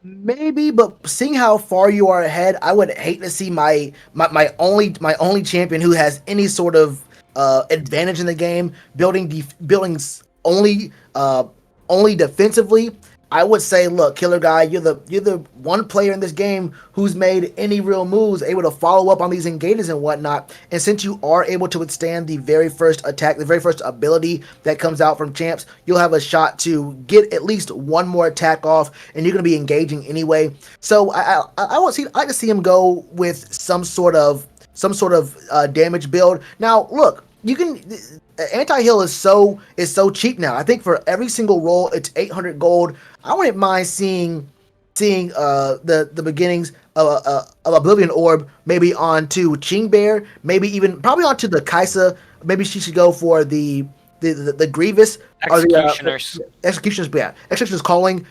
Maybe, but seeing how far you are ahead, I would hate to see my only champion who has any sort of advantage in the game building only defensively. I would say, look, killer guy, you're the one player in this game who's made any real moves, able to follow up on these engages and whatnot. And since you are able to withstand the very first attack, the very first ability that comes out from champs, you'll have a shot to get at least one more attack off, and you're going to be engaging anyway. So I like to see him go with some sort of damage build. Now, look, you can. Anti-heal is so cheap now. I think for every single roll, it's 800 gold. I wouldn't mind seeing the beginnings of Oblivion Orb maybe onto Ching Bear, maybe even probably onto the Kaisa. Maybe she should go for the Grievous Executioners. Executioners, yeah. Executioners calling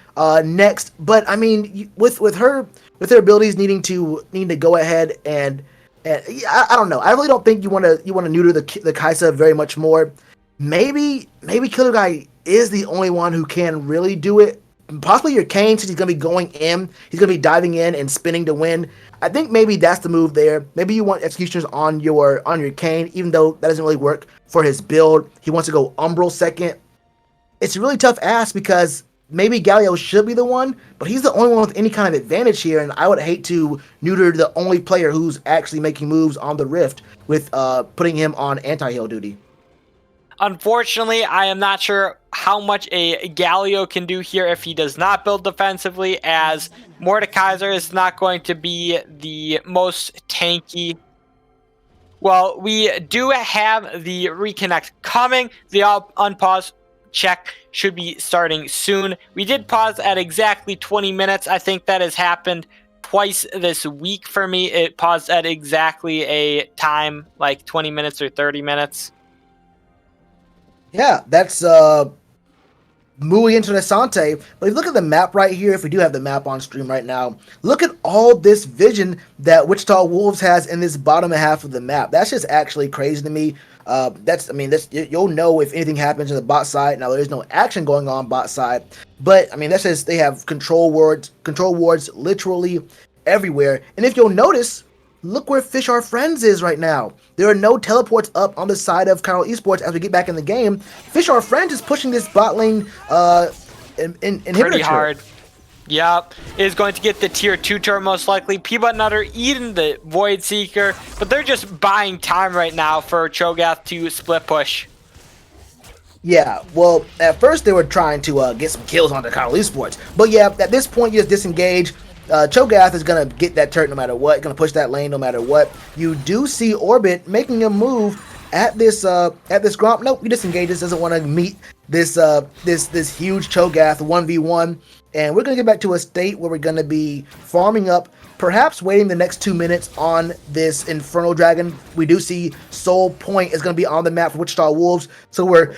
next. But I mean, with her abilities needing to go ahead and I don't know. I really don't think you want to neuter the Kaisa very much more. Maybe Killer Guy is the only one who can really do it. Possibly your Kane, since he's going to be going in. He's going to be diving in and spinning to win. I think maybe that's the move there. Maybe you want Executioners on your Kane, even though that doesn't really work for his build. He wants to go Umbral second. It's a really tough ask because maybe Galio should be the one, but he's the only one with any kind of advantage here, and I would hate to neuter the only player who's actually making moves on the Rift with putting him on anti-heal duty. Unfortunately, I am not sure how much a Galio can do here if he does not build defensively, as Mordekaiser is not going to be the most tanky. Well, we do have the reconnect coming. The unpause check should be starting soon. We did pause at exactly 20 minutes. I think that has happened twice this week for me. It paused at exactly a time, like 20 minutes or 30 minutes. Yeah, that's muy interesante. But if you look at the map right here, if we do have the map on stream right now, look at all this vision that Wichita Wolves has in this bottom half of the map. That's just actually crazy to me. You'll know if anything happens in the bot side. Now, there's no action going on bot side, but I mean, that's just, they have control wards literally everywhere. And if you'll notice, look where Fish Our Friends is right now. There are no teleports up on the side of Chiral Esports as we get back in the game. Fish Our Friends is pushing this bot lane inhibitor pretty hard. Yep, is going to get the tier 2 turret most likely. Peanut Nutter eating the Void Seeker, but they're just buying time right now for Cho'Gath to split push. Yeah, well, at first they were trying to get some kills onto Chiral Esports, but yeah, at this point you just disengage. Cho'Gath is going to get that turret no matter what, going to push that lane no matter what. You do see Orbit making a move at this Gromp. Nope, he disengages, doesn't want to meet this huge Cho'Gath 1v1. And we're going to get back to a state where we're going to be farming up, perhaps waiting the next 2 minutes on this Infernal Dragon. We do see Soul Point is going to be on the map for Wichita Wolves, so we're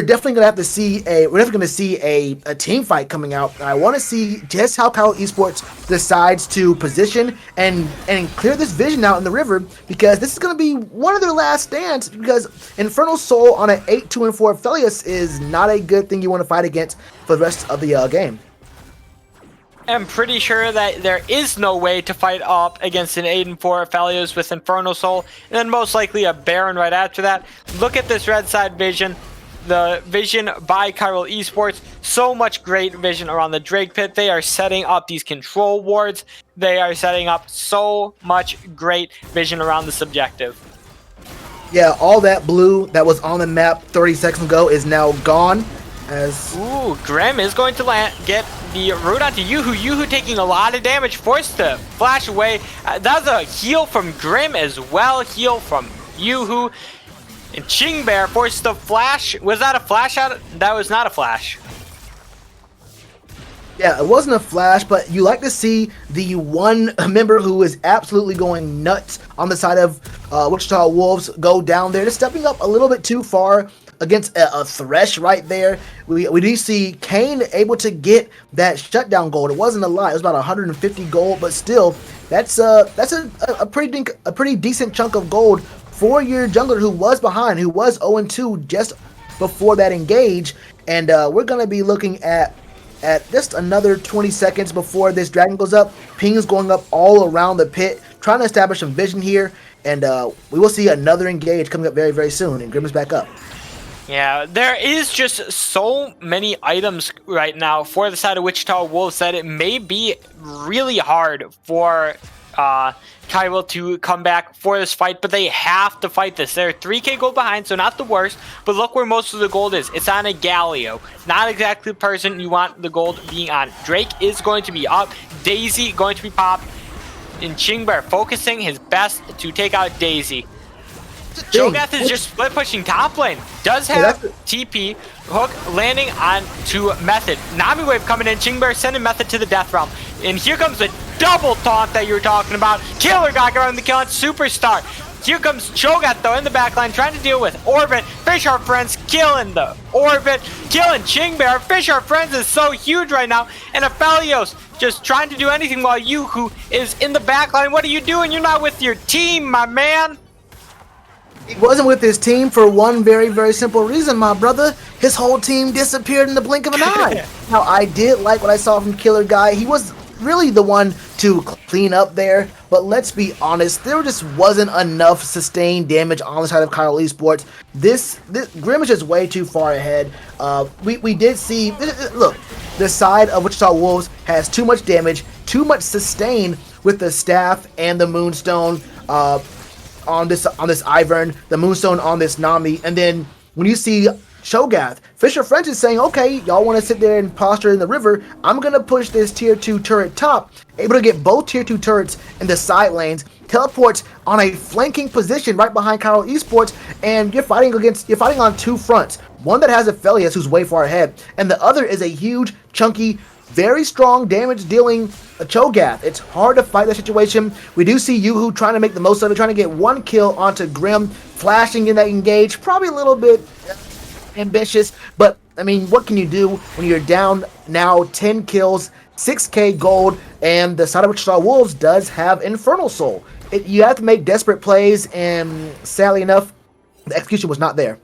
definitely going to see a team fight coming out. And I want to see just how Chiral Esports decides to position and clear this vision out in the river, because this is going to be one of their last stands, because Infernal Soul on an 8-2-4 Felius is not a good thing you want to fight against for the rest of the game. I'm pretty sure that there is no way to fight up against an 8-4 Felios with Infernal Soul, and then most likely a Baron right after that. Look at this red side vision. The vision by Chiral Esports, so much great vision around the Drake Pit. They are setting up these control wards. They are setting up so much great vision around this objective. Yeah, all that blue that was on the map 30 seconds ago is now gone. Ooh, Grim is going to get the root onto Yoo-Hoo. Yoo-Hoo taking a lot of damage, forced to flash away. That was a heal from Grim as well, heal from Yoo-Hoo. And Chingbear forced the flash. Was that a flash out? That was not a flash. Yeah, it wasn't a flash, but you like to see the one member who is absolutely going nuts on the side of Wichita Wolves go down there, just stepping up a little bit too far against a Thresh right there. We do see Kane able to get that shutdown gold. It wasn't a lot. It was about 150 gold, but still, that's a pretty decent chunk of gold for your jungler who was behind, who was 0-2 just before that engage. And we're going to be looking at just another 20 seconds before this dragon goes up. Ping is going up all around the pit, trying to establish some vision here. And we will see another engage coming up very, very soon. And Grim is back up. Yeah, there is just so many items right now for the side of Wichita Wolves that it may be really hard for Chiral to come back for this fight, but they have to fight this. They're 3k gold behind, so not the worst, but look where most of the gold is. It's on a Galio. Not exactly the person you want the gold being on. Drake is going to be up. Daisy going to be popped. And Chingbear focusing his best to take out Daisy. Cho'Gath is just split pushing top lane. Does have TP. Hook landing on to Method. Nami Wave coming in. Chingbear sending Method to the death realm. And here comes the double taunt that you were talking about. Killer got around the kill on Superstar. Here comes Cho'Gath though in the backline trying to deal with Orbit. Fish Our Friends killing the Orbit. Killing Chingbear. Fish Our Friends is so huge right now. And Aphelios just trying to do anything while Yoo-Hoo is in the backline. What are you doing? You're not with your team, my man. He wasn't with his team for one very, very simple reason, my brother. His whole team disappeared in the blink of an eye. Now, I did like what I saw from Killer Guy. He was really the one to clean up there, but let's be honest, there just wasn't enough sustained damage on the side of Chiral Esports. This Grim is just way too far ahead. We did see, look, the side of Wichita Wolves has too much damage, too much sustain with the staff and the Moonstone on this Ivern, the Moonstone on this Nami, and then when you see Cho'Gath. Fisher French is saying, okay, y'all want to sit there and posture in the river. I'm going to push this tier 2 turret top. Able to get both tier 2 turrets in the side lanes. Teleports on a flanking position right behind Chiral Esports, and you're fighting on two fronts. One that has Aphelios, who's way far ahead, and the other is a huge, chunky, very strong damage-dealing Cho'Gath. It's hard to fight that situation. We do see Yoo-Hoo trying to make the most of it, trying to get one kill onto Grim, flashing in that engage. Probably a little bit ambitious, but, I mean, what can you do when you're down now 10 kills, 6k gold, and the side of Wichita Wolves does have Infernal Soul. You have to make desperate plays, and sadly enough, the execution was not there.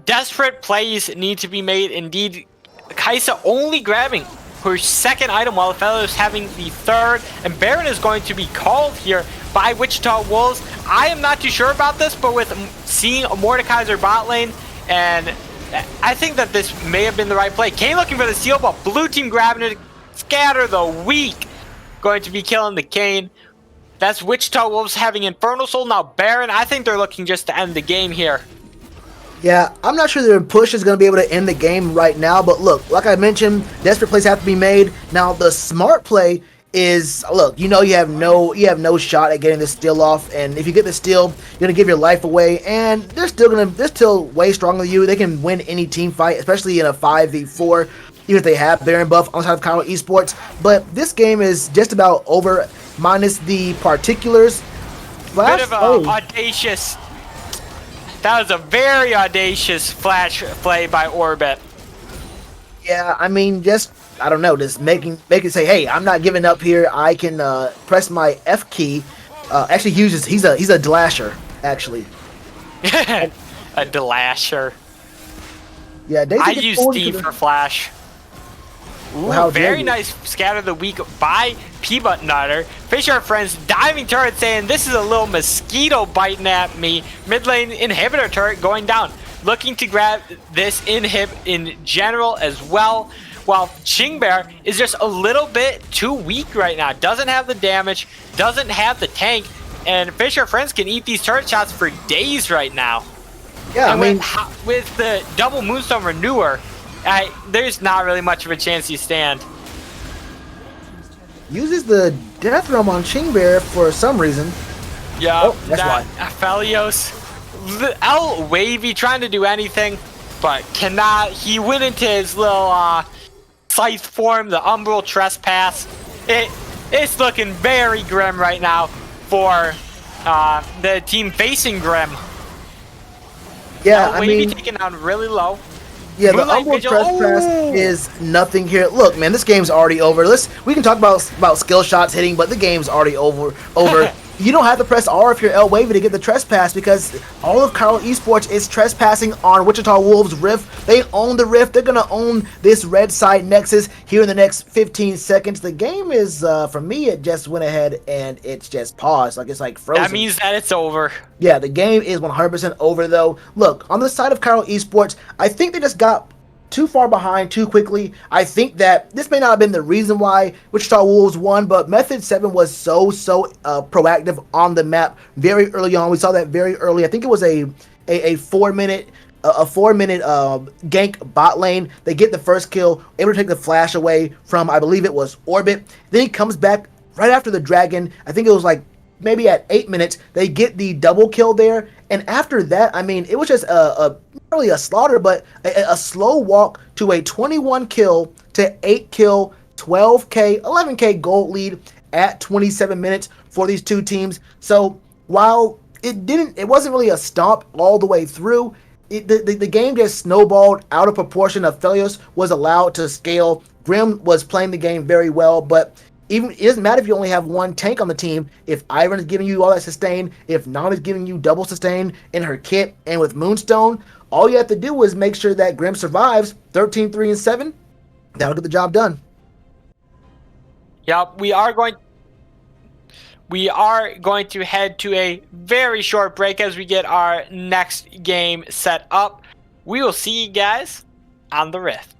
Desperate plays need to be made. Indeed, Kaisa only grabbing her second item while Aphelios having the third, and Baron is going to be called here by Wichita Wolves. I am not too sure about this, but with seeing a Mordekaiser bot lane, and I think that this may have been the right play. Kane looking for the steal, but blue team grabbing it. Scatter the weak going to be killing the Kane. That's Wichita Wolves having Infernal Soul. Now Baron, I think they're looking just to end the game here. Yeah, I'm not sure their push is going to be able to end the game right now, but look, like I mentioned, desperate plays have to be made. Now the smart play is, look, you know you have no shot at getting this steal off, and if you get the steal, you're going to give your life away, and they're still way stronger than you. They can win any team fight, especially in a 5v4. Even if they have Baron buff on the side of Chiral Esports. But this game is just about over, minus the particulars. Bit of a audacious. That was a very audacious flash play by Orbit. Yeah, I mean, just, I don't know, just make it say, hey, I'm not giving up here. I can press my F key. Actually, he's a Delasher, actually. A Delasher. Yeah, I use D for flash. Ooh, well, very nice scatter of the week by Peanut Nutter. Fisher Friends diving turret saying this is a little mosquito biting at me. Mid lane inhibitor turret going down. Looking to grab this inhib in general as well. While Chingbear is just a little bit too weak right now. Doesn't have the damage, doesn't have the tank. And Fisher Friends can eat these turret shots for days right now. Yeah, and I mean, with the double Moonstone Renewer, there's not really much of a chance you stand. Uses the Death Realm on Chingbear for some reason. Yeah, that's why. Aphelios, L wavy trying to do anything, but cannot. He went into his little scythe form, the Umbral Trespass. It's looking very grim right now for the team facing Grim. Yeah, I mean, taken down really low. Yeah, the Umbral Trespass is nothing here. Look, man, this game's already over. We can talk about skill shots hitting, but the game's already over. You don't have to press R if you're L wavy to get the trespass, because all of Chiral Esports is trespassing on Wichita Wolves Rift. They own the Rift. They're going to own this red side Nexus here in the next 15 seconds. The game is, for me, it just went ahead and it's just paused. Like, it's like frozen. That means that it's over. Yeah, the game is 100% over, though. Look, on the side of Chiral Esports, I think they just got too far behind too quickly. I think that this may not have been the reason why Wichita Wolves won, but Method 7 was so proactive on the map very early on. We saw that very early. I think it was a 4-minute gank bot lane. They get the first kill, able to take the flash away from, I believe it was Orbit. Then he comes back right after the dragon. I think it was like maybe at 8 minutes, they get the double kill there. And after that, I mean, it was just not really a slaughter, but a slow walk to a 21 kill to 8 kill, 12k, 11k gold lead at 27 minutes for these two teams. So while it wasn't really a stomp all the way through, the game just snowballed out of proportion. Aphelios was allowed to scale. Grim was playing the game very well, but it doesn't matter if you only have one tank on the team. If Iron is giving you all that sustain, if Nana is giving you double sustain in her kit, and with Moonstone, all you have to do is make sure that Grim survives 13, 3, and 7. That'll get the job done. Yep, we are going to head to a very short break as we get our next game set up. We will see you guys on the Rift.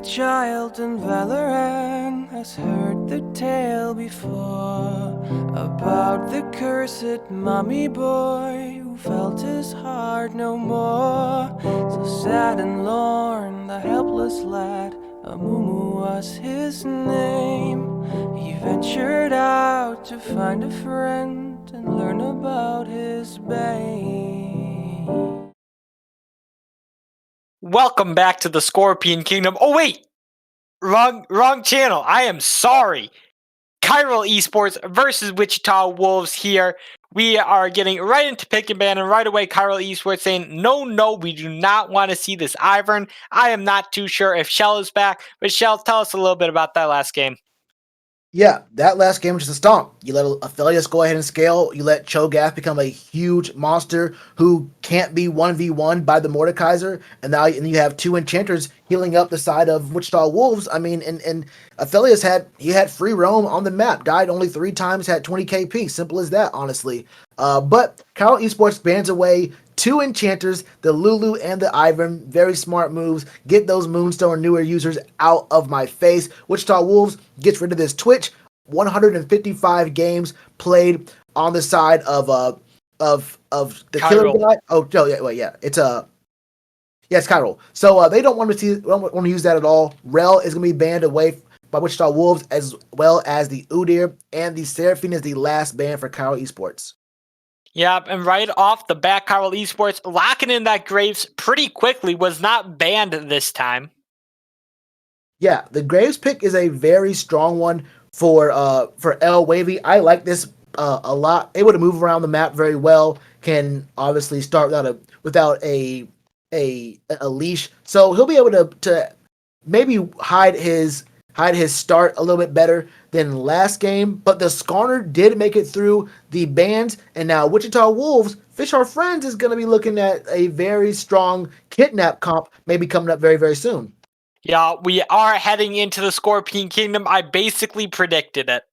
child in Valorant has heard the tale before about the cursed mommy boy who felt his heart no more. So sad and lorn, the helpless lad, Amumu was his name. He ventured out to find a friend and learn about his bane. Welcome back to the Scorpion Kingdom. Oh wait, wrong channel. I am sorry. Chiral Esports versus Wichita Wolves here. We are getting right into pick and ban, and right away Chiral Esports saying, no, we do not want to see this Ivern. I am not too sure if Shell is back, but Shell, tell us a little bit about that last game. Yeah, that last game was just a stomp. You let Aphelios go ahead and scale. You let Cho'Gath become a huge monster who can't be 1v1 by the Mordekaiser. And now you have two enchanters healing up the side of Wichita Wolves. I mean, and Aphelios had free roam on the map. Died only 3 times, had 20 KP. Simple as that, honestly. But Chiral Esports bans away 2 enchanters, the Lulu and the Ivern. Very smart moves. Get those Moonstone newer users out of my face. Wichita Wolves gets rid of this Twitch. 155 games played on the side of the killer guy. Oh no, yeah. It's Chiral. So they don't want to use that at all. Rel is going to be banned away by Wichita Wolves, as well as the Udyr, and the Seraphine is the last ban for Chiral Esports. Yep, and right off the bat, Chiral Esports locking in that Graves pretty quickly, was not banned this time. Yeah, the Graves pick is a very strong one for L Wavy. I like this a lot. Able to move around the map very well. Can obviously start without a leash, so he'll be able to maybe hide his start a little bit better than last game. But the Skarner did make it through the bans, and now Wichita Wolves, Fish Are Friends, is going to be looking at a very strong kidnap comp maybe coming up very, very soon. Yeah, we are heading into the Scorpion Kingdom. I basically predicted it.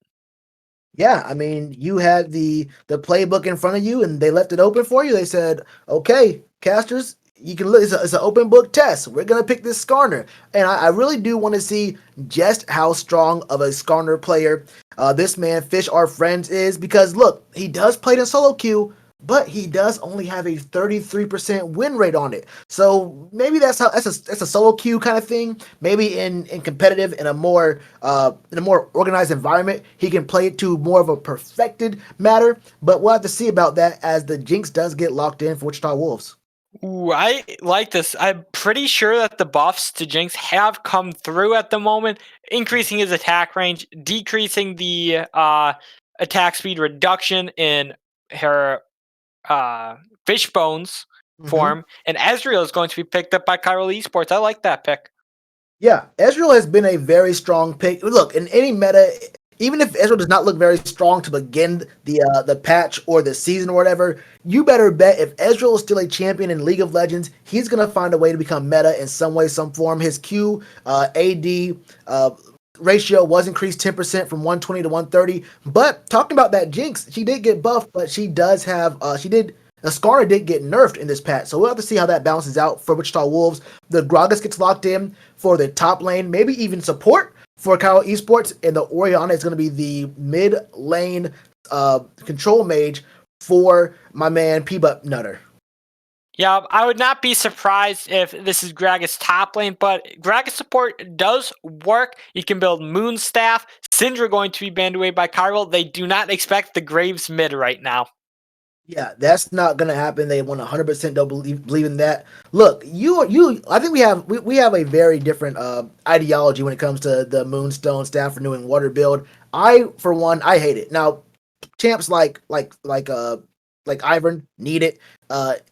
Yeah, I mean, you had the playbook in front of you, and they left it open for you. They said, "Okay, casters, you can look. It's an open book test. We're gonna pick this Skarner," and I really do want to see just how strong of a Skarner player this man Fish Our Friends is, because look, he does play in solo queue, but he does only have a 33% win rate on it. So maybe that's a solo queue kind of thing. Maybe in competitive, in a more organized environment, he can play it to more of a perfected matter. But we'll have to see about that as the Jinx does get locked in for Wichita Wolves. Ooh, I like this. I'm pretty sure that the buffs to Jinx have come through at the moment, increasing his attack range, decreasing the attack speed reduction in her fish bones form, and Ezreal is going to be picked up by Chiral Esports. I like that pick. Yeah, Ezreal has been a very strong pick. Look, in any meta, even if Ezreal does not look very strong to begin the patch or the season or whatever, you better bet if Ezreal is still a champion in League of Legends, he's gonna find a way to become meta in some way, some form. His Q AD ratio was increased 10% from 120 to 130. But talking about that Jinx, she did get buffed, but she does have Skarner did get nerfed in this patch, so we'll have to see how that balances out for Wichita Wolves. The Gragas gets locked in for the top lane, maybe even support for Chiral Esports, and the Orianna is going to be the mid lane control mage for my man P-Butt Nutter. Yeah, I would not be surprised if this is Gragas top lane, but Gragas support does work. You can build Moonstaff. Syndra going to be banned away by Chiral. They do not expect the Graves mid right now. Yeah, that's not gonna happen. They 100% don't believe in that. Look, I think we have a very different ideology when it comes to the Moonstone Staff Renewing Water build. For one, I hate it. Now, champs like Ivern need it.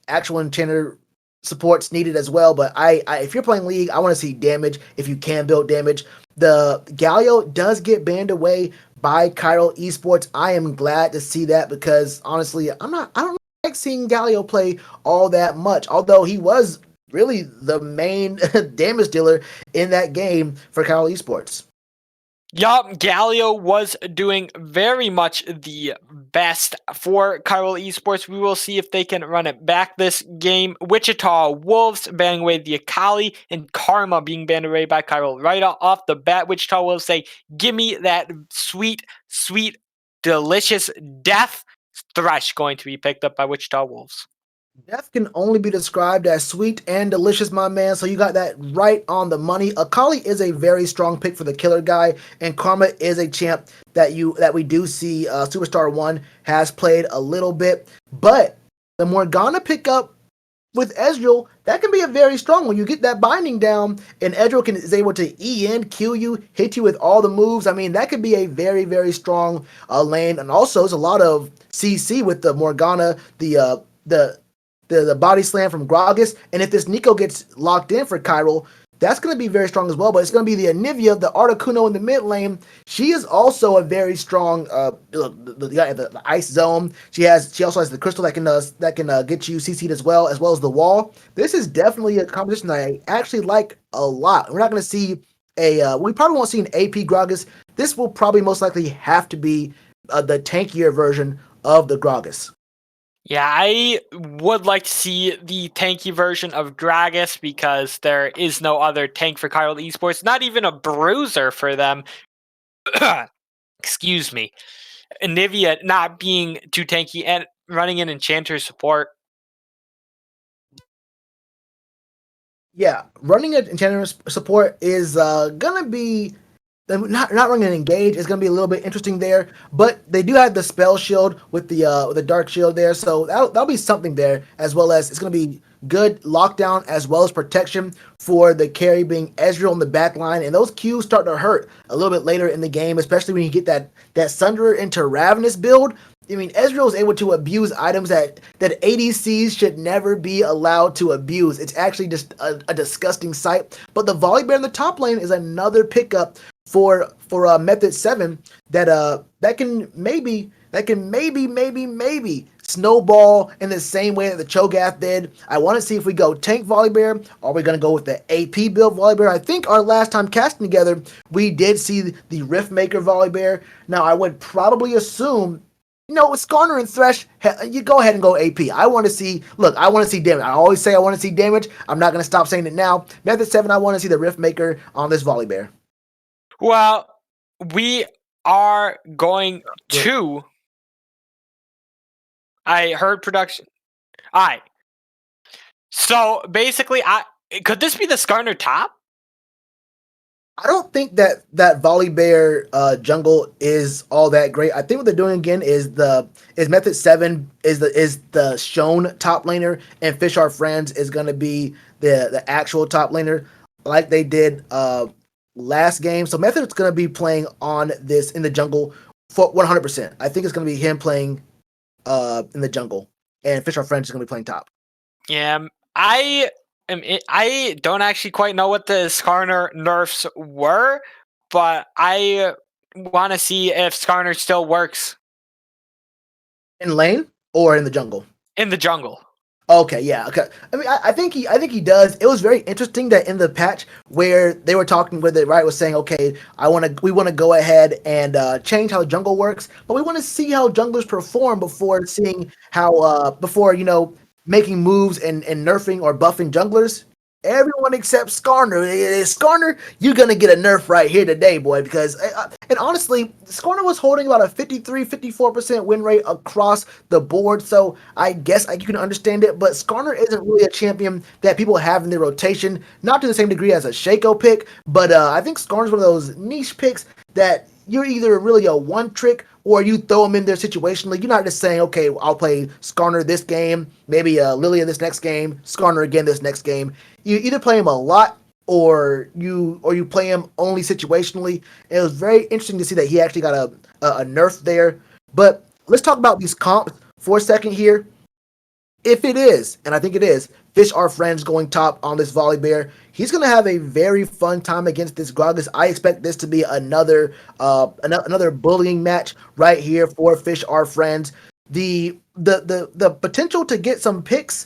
Actual enchanter supports need it as well. But I if you're playing League, I want to see damage if you can build damage. The Galio does get banned away by Chiral Esports. I am glad to see that, because honestly, I don't like seeing Galio play all that much, although he was really the main damage dealer in that game for Chiral Esports. Yup, Galio was doing very much the best for Chiral Esports. We will see if they can run it back this game. Wichita Wolves banning away the Akali, and Karma being banned away by Chiral. Right off the bat, Wichita Wolves say, give me that sweet, sweet, delicious death. Thresh going to be picked up by Wichita Wolves. Death can only be described as sweet and delicious, my man. So you got that right on the money. Akali is a very strong pick for the killer guy, and Karma is a champ that we do see. Superstar 1 has played a little bit, but the Morgana pickup with Ezreal, that can be a very strong one. You get that binding down, and Ezreal is able to EN, kill you, hit you with all the moves. I mean, that could be a very, very strong lane. And also, there's a lot of CC with the Morgana, the body slam from Gragas, and if this Nico gets locked in for Chiral, that's going to be very strong as well. But it's going to be the Anivia, the Articuno in the mid lane. She is also a very strong the ice zone. She also has the crystal that can get you CC'd as well as the wall. This is definitely a competition that I actually like a lot. We're not going to see we probably won't see an AP Gragas. This will probably most likely have to be the tankier version of the Gragas. Yeah, I would like to see the tanky version of Gragas because there is no other tank for Chiral Esports, not even a bruiser for them. Excuse me. Anivia not being too tanky and running an Enchanter support. Yeah, running an Enchanter support is gonna be not running an engage is going to be a little bit interesting there, but they do have the spell shield with the dark shield there, so that'll be something there, as well as it's going to be good lockdown as well as protection for the carry being Ezreal in the back line, and those Qs start to hurt a little bit later in the game, especially when you get that Sunderer into Ravenous build. I mean, Ezreal is able to abuse items that ADCs should never be allowed to abuse. It's actually just a disgusting sight. But the Volibear in the top lane is another pickup for Method 7 that can maybe snowball in the same way that the Cho'Gath did. I want to see if we go tank Volibear, or are we going to go with the AP build Volibear? I think our last time casting together, we did see the Riftmaker Volibear. Now, I would probably assume, with Skarner and Thresh, you go ahead and go AP. I want to see damage. I always say I want to see damage. I'm not going to stop saying it now. Method 7, I want to see the Riftmaker on this Volibear. Well, we are going to... I heard production. All right. So, basically, could this be the Skarner top? I don't think that Volibear jungle is all that great. I think what they're doing again is Method 7 is the shown top laner, and Fish Our Friends is going to be the actual top laner, like they did last game. So Method's going to be playing on this in the jungle for 100%. I think it's going to be him playing in the jungle, and Fish Our Friends is going to be playing top. Yeah, I don't actually quite know what the Skarner nerfs were, but I want to see if Skarner still works. In lane or in the jungle? In the jungle. Okay, yeah, okay. I mean, I think he does. It was very interesting that in the patch where they were talking, where the Riot was saying, okay, we want to go ahead and change how the jungle works, but we want to see how junglers perform before seeing how making moves and nerfing or buffing junglers. Everyone except Skarner. Skarner, you're going to get a nerf right here today, boy, because, and honestly, Skarner was holding about a 53-54% win rate across the board, so I guess you can understand it, but Skarner isn't really a champion that people have in their rotation, not to the same degree as a Shaco pick, but I think Skarner's one of those niche picks that you're either really a one-trick or you throw them in there situationally. You're not just saying, okay, I'll play Skarner this game, maybe Lilia this next game, Skarner again this next game. You either play him a lot or you play him only situationally. It was very interesting to see that he actually got a nerf there. But let's talk about these comps for a second here. If it is, and I think it is, Fish Our Friends going top on this Volibear, he's going to have a very fun time against this Gragas. I expect this to be another bullying match right here for Fish Our Friends. The potential to get some picks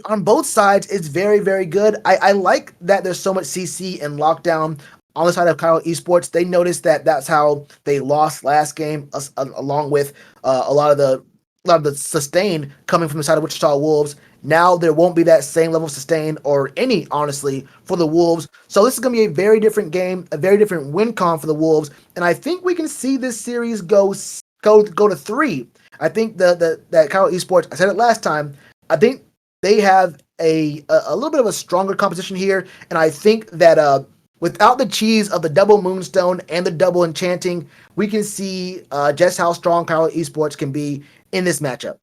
on both sides is very, very good. I like that there's so much CC and lockdown on the side of Chiral Esports, they noticed that that's how they lost last game, along with a lot of the sustain coming from the side of Wichita Wolves. Now there won't be that same level of sustain or any, honestly, for the Wolves. So this is going to be a very different game, a very different win con for the Wolves, and I think we can see this series go to 3. I think that Chiral Esports, I said it last time, I think they have a little bit of a stronger composition here, and I think that without the cheese of the double Moonstone and the double Enchanting, we can see just how strong Chiral Esports can be in this matchup.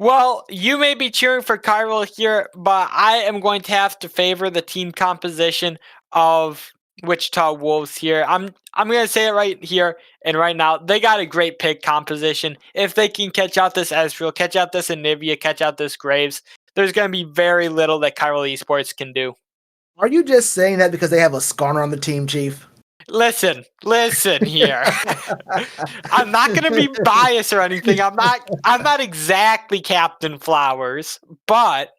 Well, you may be cheering for Chiral here, but I am going to have to favor the team composition of Wichita Wolves here. I'm going to say it right here and right now. They got a great pick composition. If they can catch out this Ezreal, catch out this Anivia, catch out this Graves, there's going to be very little that Chiral Esports can do. Are you just saying that because they have a Skarner on the team, Chief? Listen here. I'm not going to be biased or anything. I'm not exactly Captain Flowers, but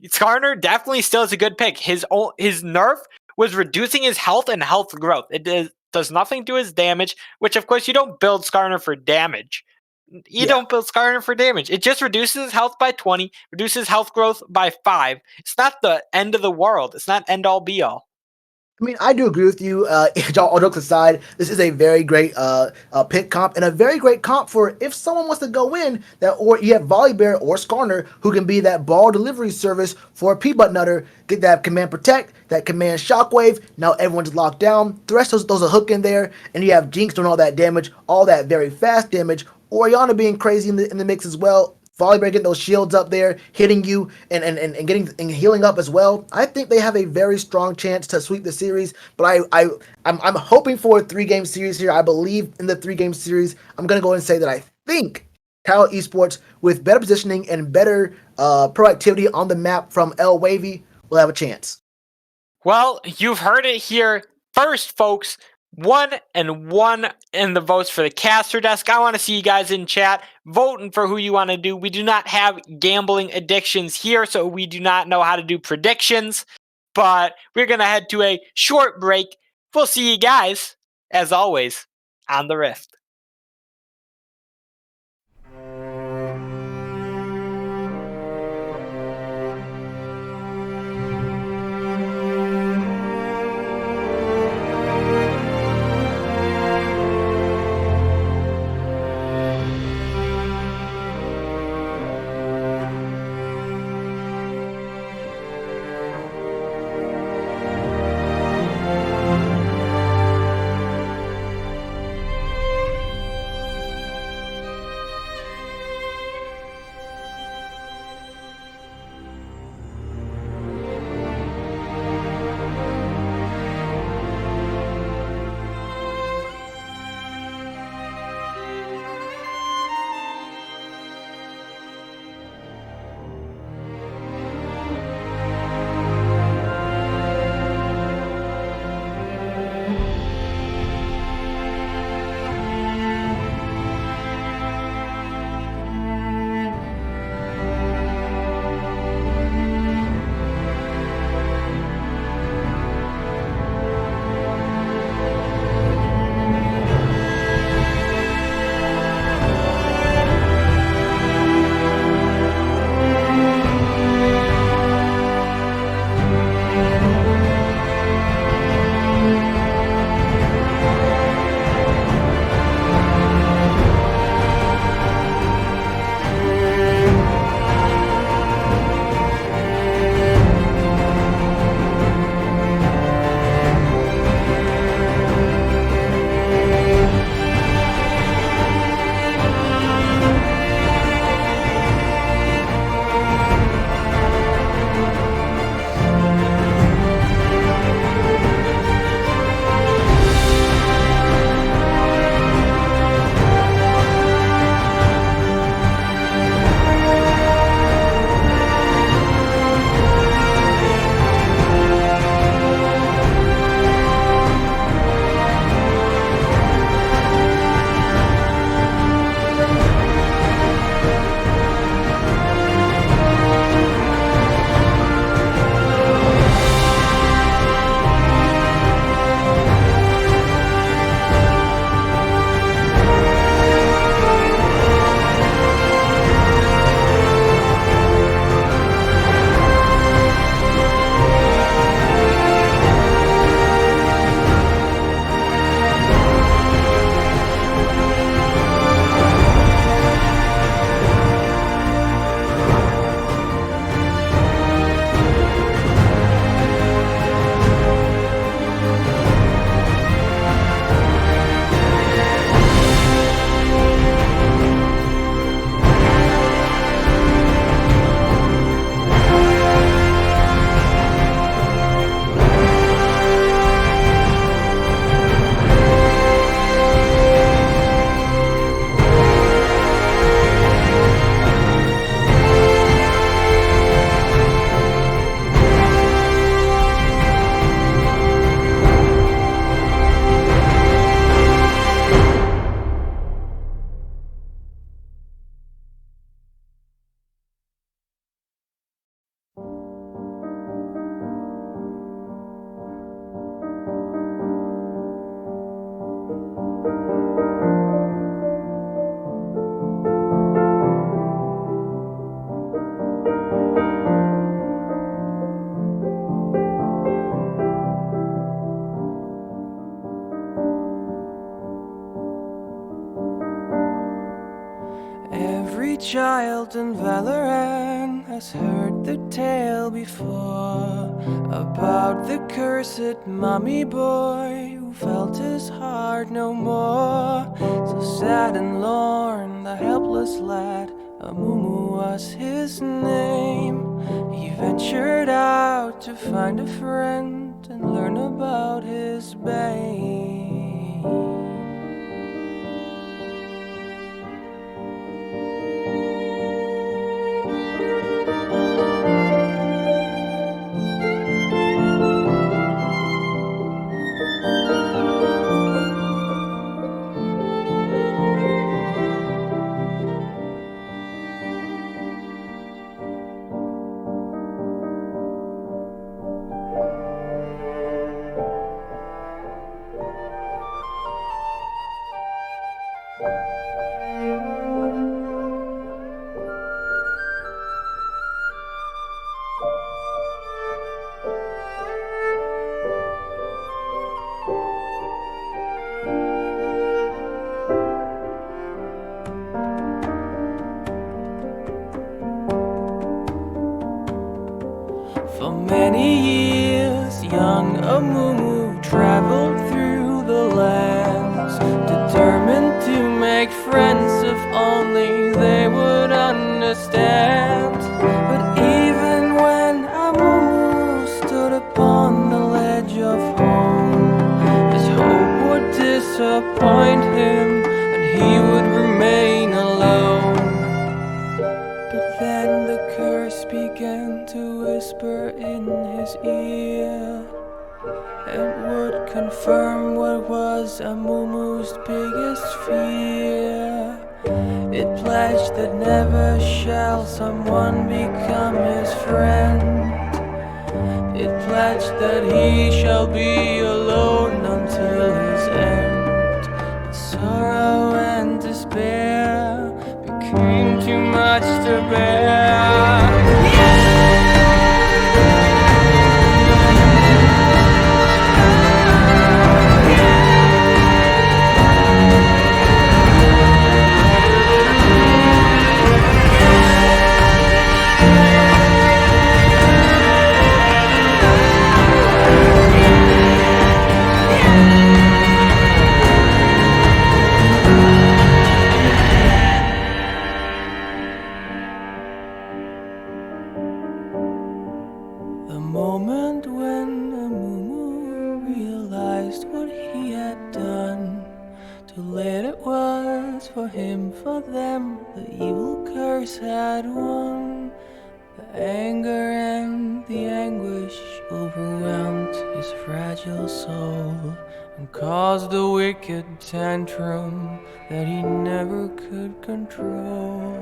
Skarner definitely still is a good pick. His nerf was reducing his health and health growth. It does nothing to his damage, which of course you don't build Skarner for damage. You don't build Skarner for damage. It just reduces his health by 20, reduces health growth by 5. It's not the end of the world. It's not end all be all. I mean, I do agree with you. All jokes aside, this is a very great pick comp and a very great comp for if someone wants to go in that, or you have Volibear or Skarner who can be that ball delivery service for a P-Butt Nutter. Get that command protect, that command shockwave. Now everyone's locked down. The rest of those a hook in there, and you have Jinx doing all that damage, all that very fast damage. Orianna being crazy in the mix as well. Volibear getting those shields up there, hitting you and getting and healing up as well. I think they have a very strong chance to sweep the series, but I'm hoping for a 3-game series here. I believe in the 3-game series. I'm gonna go ahead and say that I think Chiral Esports, with better positioning and better proactivity on the map from L Wavy, will have a chance. Well, you've heard it here first, folks. 1 and 1 in the votes for the caster desk. I want to see you guys in chat voting for who you want to do. We do not have gambling addictions here, so we do not know how to do predictions. But we're going to head to a short break. We'll see you guys, as always, on the Rift. child in Valorant has heard the tale before about the cursed mommy boy who felt his heart no more. So sad and lorn, the helpless lad, Amumu was his name. He ventured out to find a friend and learn about his bane. For many years, young Amumu traveled through the lands, determined to make friends if only they would understand. But even when Amumu stood upon the ledge of home, his hope would disappoint him and he would remain alone. But then the curse began to whisper in his ear. It would confirm what was Amumu's biggest fear. It pledged that never shall someone become his friend. It pledged that he shall be alone until his end. But sorrow and despair became too much to bear. The moment when Amumu realized what he had done, too late it was for him, for them. The evil curse had won. The anger and the anguish overwhelmed his fragile soul and caused a wicked tantrum that he never could control.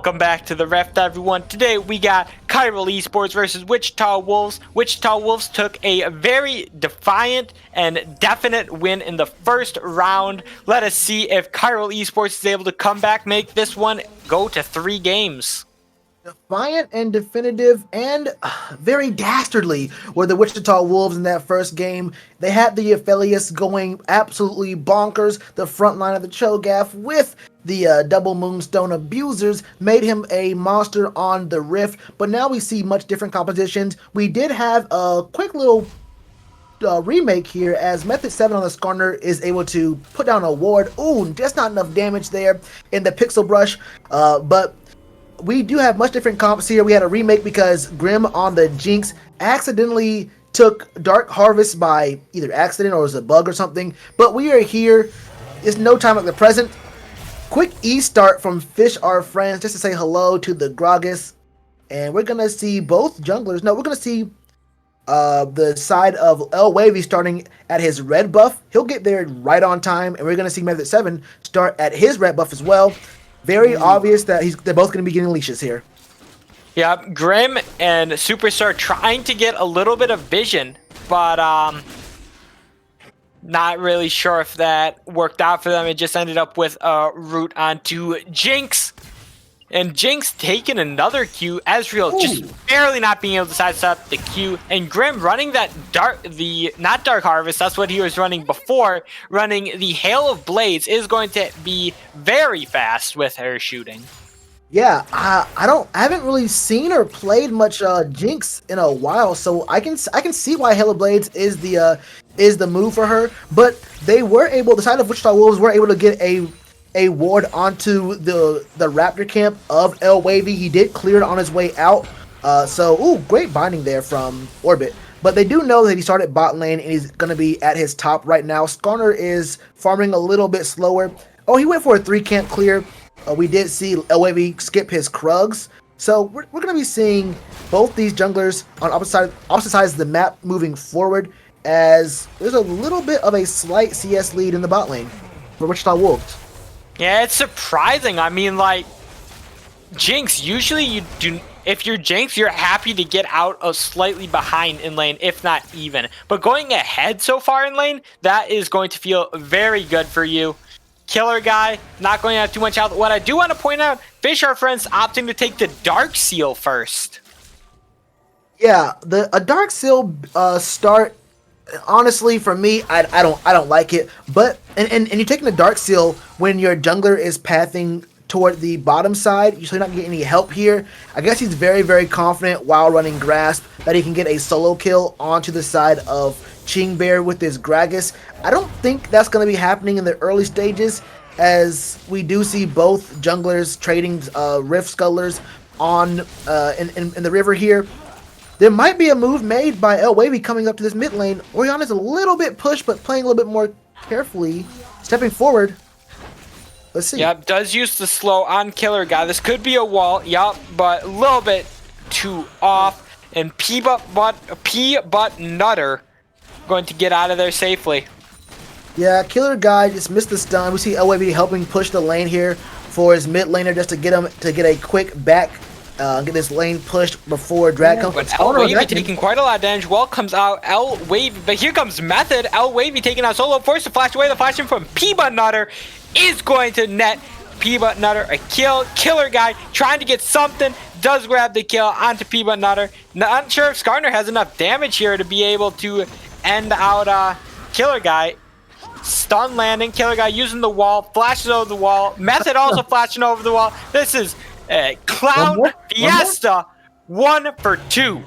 Welcome back to the Reft, everyone. Today we got Chiral Esports versus Wichita Wolves. Wichita Wolves took a very defiant and definite win in the first round. Let us see if Chiral Esports is able to come back, make this one go to 3 games. Defiant and definitive and very dastardly were the Wichita Wolves in that first game. They had the Aphelios going absolutely bonkers. The front line of the Cho'Gath with the double Moonstone abusers made him a monster on the Rift. But now we see much different compositions. We did have a quick little remake here as Method 7 on the Skarner is able to put down a ward. Ooh, just not enough damage there in the Pixel Brush, but we do have much different comps here. We had a remake because Grim on the Jinx accidentally took Dark Harvest by either accident or it was a bug or something. But we are here. It's no time like the present. Quick E-start from Fish Our Friends just to say hello to the Gragas. And we're going to see both junglers. No, we're going to see the side of El Wavy starting at his red buff. He'll get there right on time. And we're going to see Method 7 start at his red buff as well. Very obvious that they're both going to be getting leashes here. Yeah, Grim and Superstar trying to get a little bit of vision, but not really sure if that worked out for them. It just ended up with a route onto Jinx. And Jinx taking another Q. Ezreal just barely not being able to sidestep the Q. And Grim running that not Dark Harvest, that's what he was running before. Running the Hail of Blades is going to be very fast with her shooting. Yeah, I haven't really seen or played much Jinx in a while, so I can see why Hail of Blades is the move for her. But they were able, the side of Wichita Wolves were able to get a ward onto the Raptor camp of El Wavy. He did clear it on his way out. Great binding there from Orbit. But they do know that he started bot lane and he's going to be at his top right now. Skarner is farming a little bit slower. Oh, he went for a 3 camp clear. We did see El Wavy skip his Krugs. So we're going to be seeing both these junglers on opposite sides of the map moving forward as there's a little bit of a slight CS lead in the bot lane for Wichita Wolves. Yeah, it's surprising. I mean, like, Jinx, usually if you're Jinx, you're happy to get out of slightly behind in lane, if not even. But going ahead so far in lane, that is going to feel very good for you. Killer Guy, not going to have too much out. What I do want to point out, Fish Our Friends opting to take the Dark Seal first. Yeah, a Dark Seal start, honestly, for me, I don't like it. But and you're taking the Dark Seal when your jungler is pathing toward the bottom side. You're not getting any help here. I guess he's very, very confident while running Grasp that he can get a solo kill onto the side of Ching Bear with his Gragas. I don't think that's going to be happening in the early stages, as we do see both junglers trading Rift Scuttlers on in the river here. There might be a move made by El Wavy coming up to this mid lane. Oriana's a little bit pushed, but playing a little bit more carefully, stepping forward. Let's see. Yep, does use the slow on Killer Guy. This could be a wall, yep, but a little bit too off. And P-Butt Nutter going to get out of there safely. Yeah, Killer Guy just missed the stun. We see El Wavy helping push the lane here for his mid laner just to get him to get a quick back. Get this lane pushed before Drag comes. But El Wavy taking quite a lot of damage. Wall comes out. El Wavy, but here comes Method. El Wavy taking out solo, forced to flash away. The flashing from P-Butt Nutter is going to net P-Butt Nutter a kill. Killer Guy trying to get something. Does grab the kill onto P-Butt Nutter. Not sure if Skarner has enough damage here to be able to end out Killer Guy. Stun landing. Killer Guy using the wall. Flashes over the wall. Method also flashing over the wall. This is Clown Fiesta 1 for 2.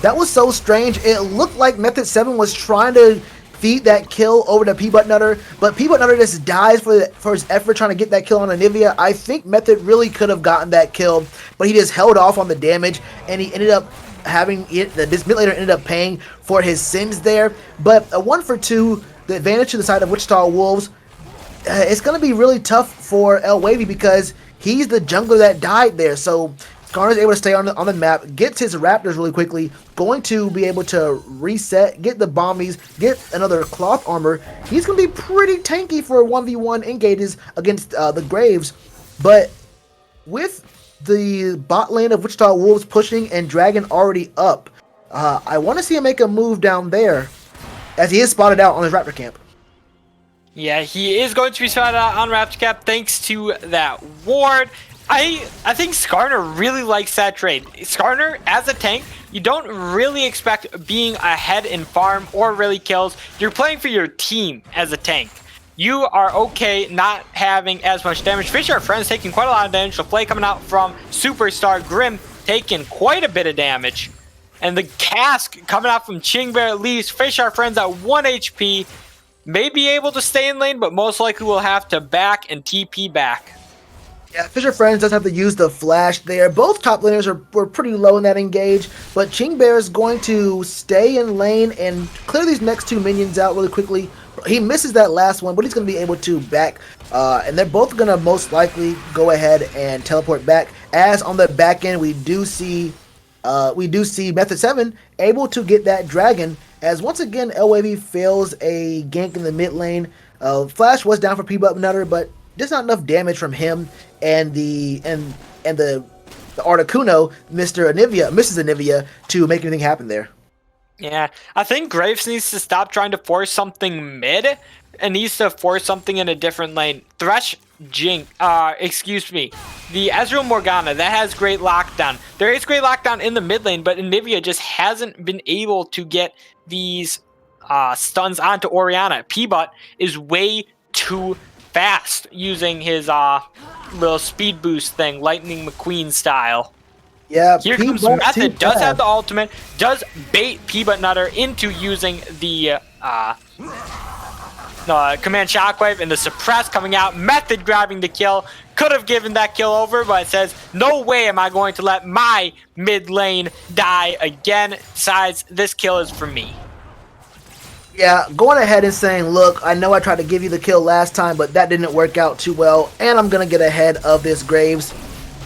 That was so strange. It looked like Method 7 was trying to feed that kill over to P-Butt Nutter, but P-Butt Nutter just dies for his effort trying to get that kill on Anivia. I think Method really could have gotten that kill, but he just held off on the damage, and he ended up having it. This mid laner ended up paying for his sins there. But a 1 for 2, the advantage to the side of Wichita Wolves. It's going to be really tough for El Wavy because he's the jungler that died there. So Skarner's able to stay on the map, gets his Raptors really quickly, going to be able to reset, get the bombies, get another cloth armor. He's going to be pretty tanky for 1v1 engages against the Graves. But with the bot lane of Wichita Wolves pushing and Dragon already up. I want to see him make a move down there, as he is spotted out on his Raptor camp. Yeah, he is going to be spotted out on Raptor Cap thanks to that ward. I think Skarner really likes that trade. Skarner, as a tank, you don't really expect being ahead in farm or really kills. You're playing for your team as a tank. You are okay not having as much damage. Fish Our Friends taking quite a lot of damage. The play coming out from Superstar Grim taking quite a bit of damage. And the cask coming out from Chingbear leaves Fish Our Friends at 1 HP. May be able to stay in lane, but most likely will have to back and TP back. Yeah, Fisher Friends does have to use the flash there. Both top laners were pretty low in that engage, but Chingbear is going to stay in lane and clear these next two minions out really quickly. He misses that last one, but he's going to be able to back, and they're both going to most likely go ahead and teleport back. As on the back end, we do see Method 7 able to get that dragon, as once again LWavy fails a gank in the mid lane. Flash was down for P-Butt Nutter, but just not enough damage from him and the Articuno, Mrs. Anivia, to make anything happen there. Yeah, I think Graves needs to stop trying to force something mid and needs to force something in a different lane. The Ezreal Morgana, that has great lockdown. There is great lockdown in the mid lane, but Anivia just hasn't been able to get these stuns onto Orianna. P-Butt is way too fast using his little speed boost thing, Lightning McQueen style. Yeah, here comes Method, does have the ultimate, does bait P-Butt Nutter into using the command shockwave and the suppress coming out. Method grabbing the kill, could have given that kill over, but it says, no way am I going to let my mid lane die again. Besides, this kill is for me. Yeah, going ahead and saying, look, I know I tried to give you the kill last time, but that didn't work out too well, and I'm going to get ahead of this Graves.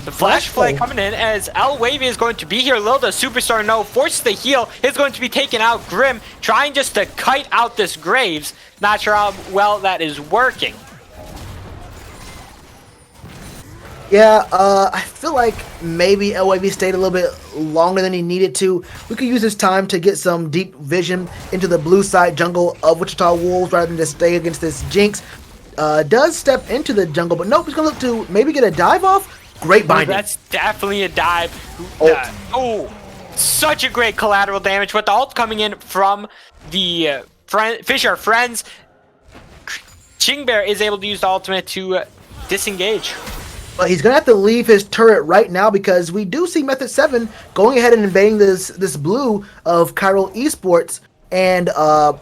The flash play coming in as LWavy is going to be here. Little does Superstar know, forces the heal, is going to be taken out. Grim trying just to kite out this Graves. Not sure how well that is working. Yeah, I feel like maybe LWavy stayed a little bit longer than he needed to. We could use this time to get some deep vision into the blue side jungle of Wichita Wolves rather than just stay against this Jinx. Does step into the jungle, but nope, he's going to look to maybe get a dive off. Great binding. That's definitely a dive. Such a great collateral damage. With the ult coming in from the Fish Our Friends, Chingbear is able to use the ultimate to disengage. But he's going to have to leave his turret right now because we do see Method 7 going ahead and invading this blue of Chiral Esports. And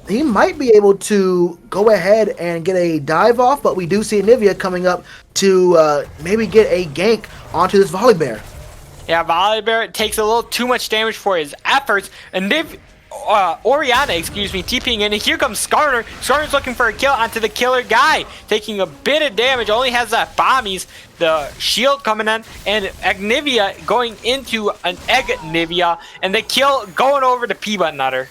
he might be able to go ahead and get a dive off, but we do see Anivia coming up to maybe get a gank onto this Volibear. Yeah, Volibear takes a little too much damage for his efforts. And Orianna, TPing in. And here comes Skarner. Skarner's looking for a kill onto the killer guy. Taking a bit of damage. Only has that bombies. The shield coming in. And Agnivia going into an Agnivia. And the kill going over to P-Butt Nutter.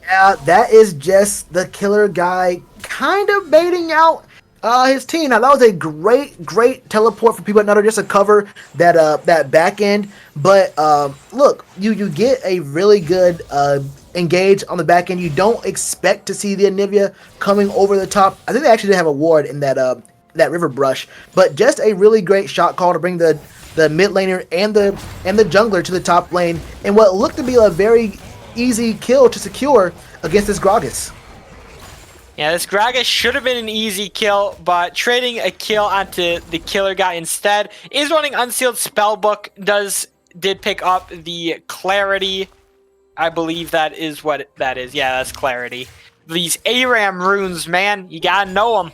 Yeah, that is just the killer guy kind of baiting out his team. Now, that was a great teleport for P-Butt Nutter just to cover that back end. But look, you get a really good engage on the back end. You don't expect to see the Anivia coming over the top. I think they actually did have a ward in that river brush. But just a really great shot call to bring the mid laner and the jungler to the top lane in what looked to be a very easy kill to secure against this Gragas. Yeah, this Gragas should have been an easy kill, but trading a kill onto the killer guy instead is running Unsealed Spellbook. Did pick up the Clarity. I believe that is what that is. Yeah, that's Clarity. These ARAM runes, man, you gotta know them.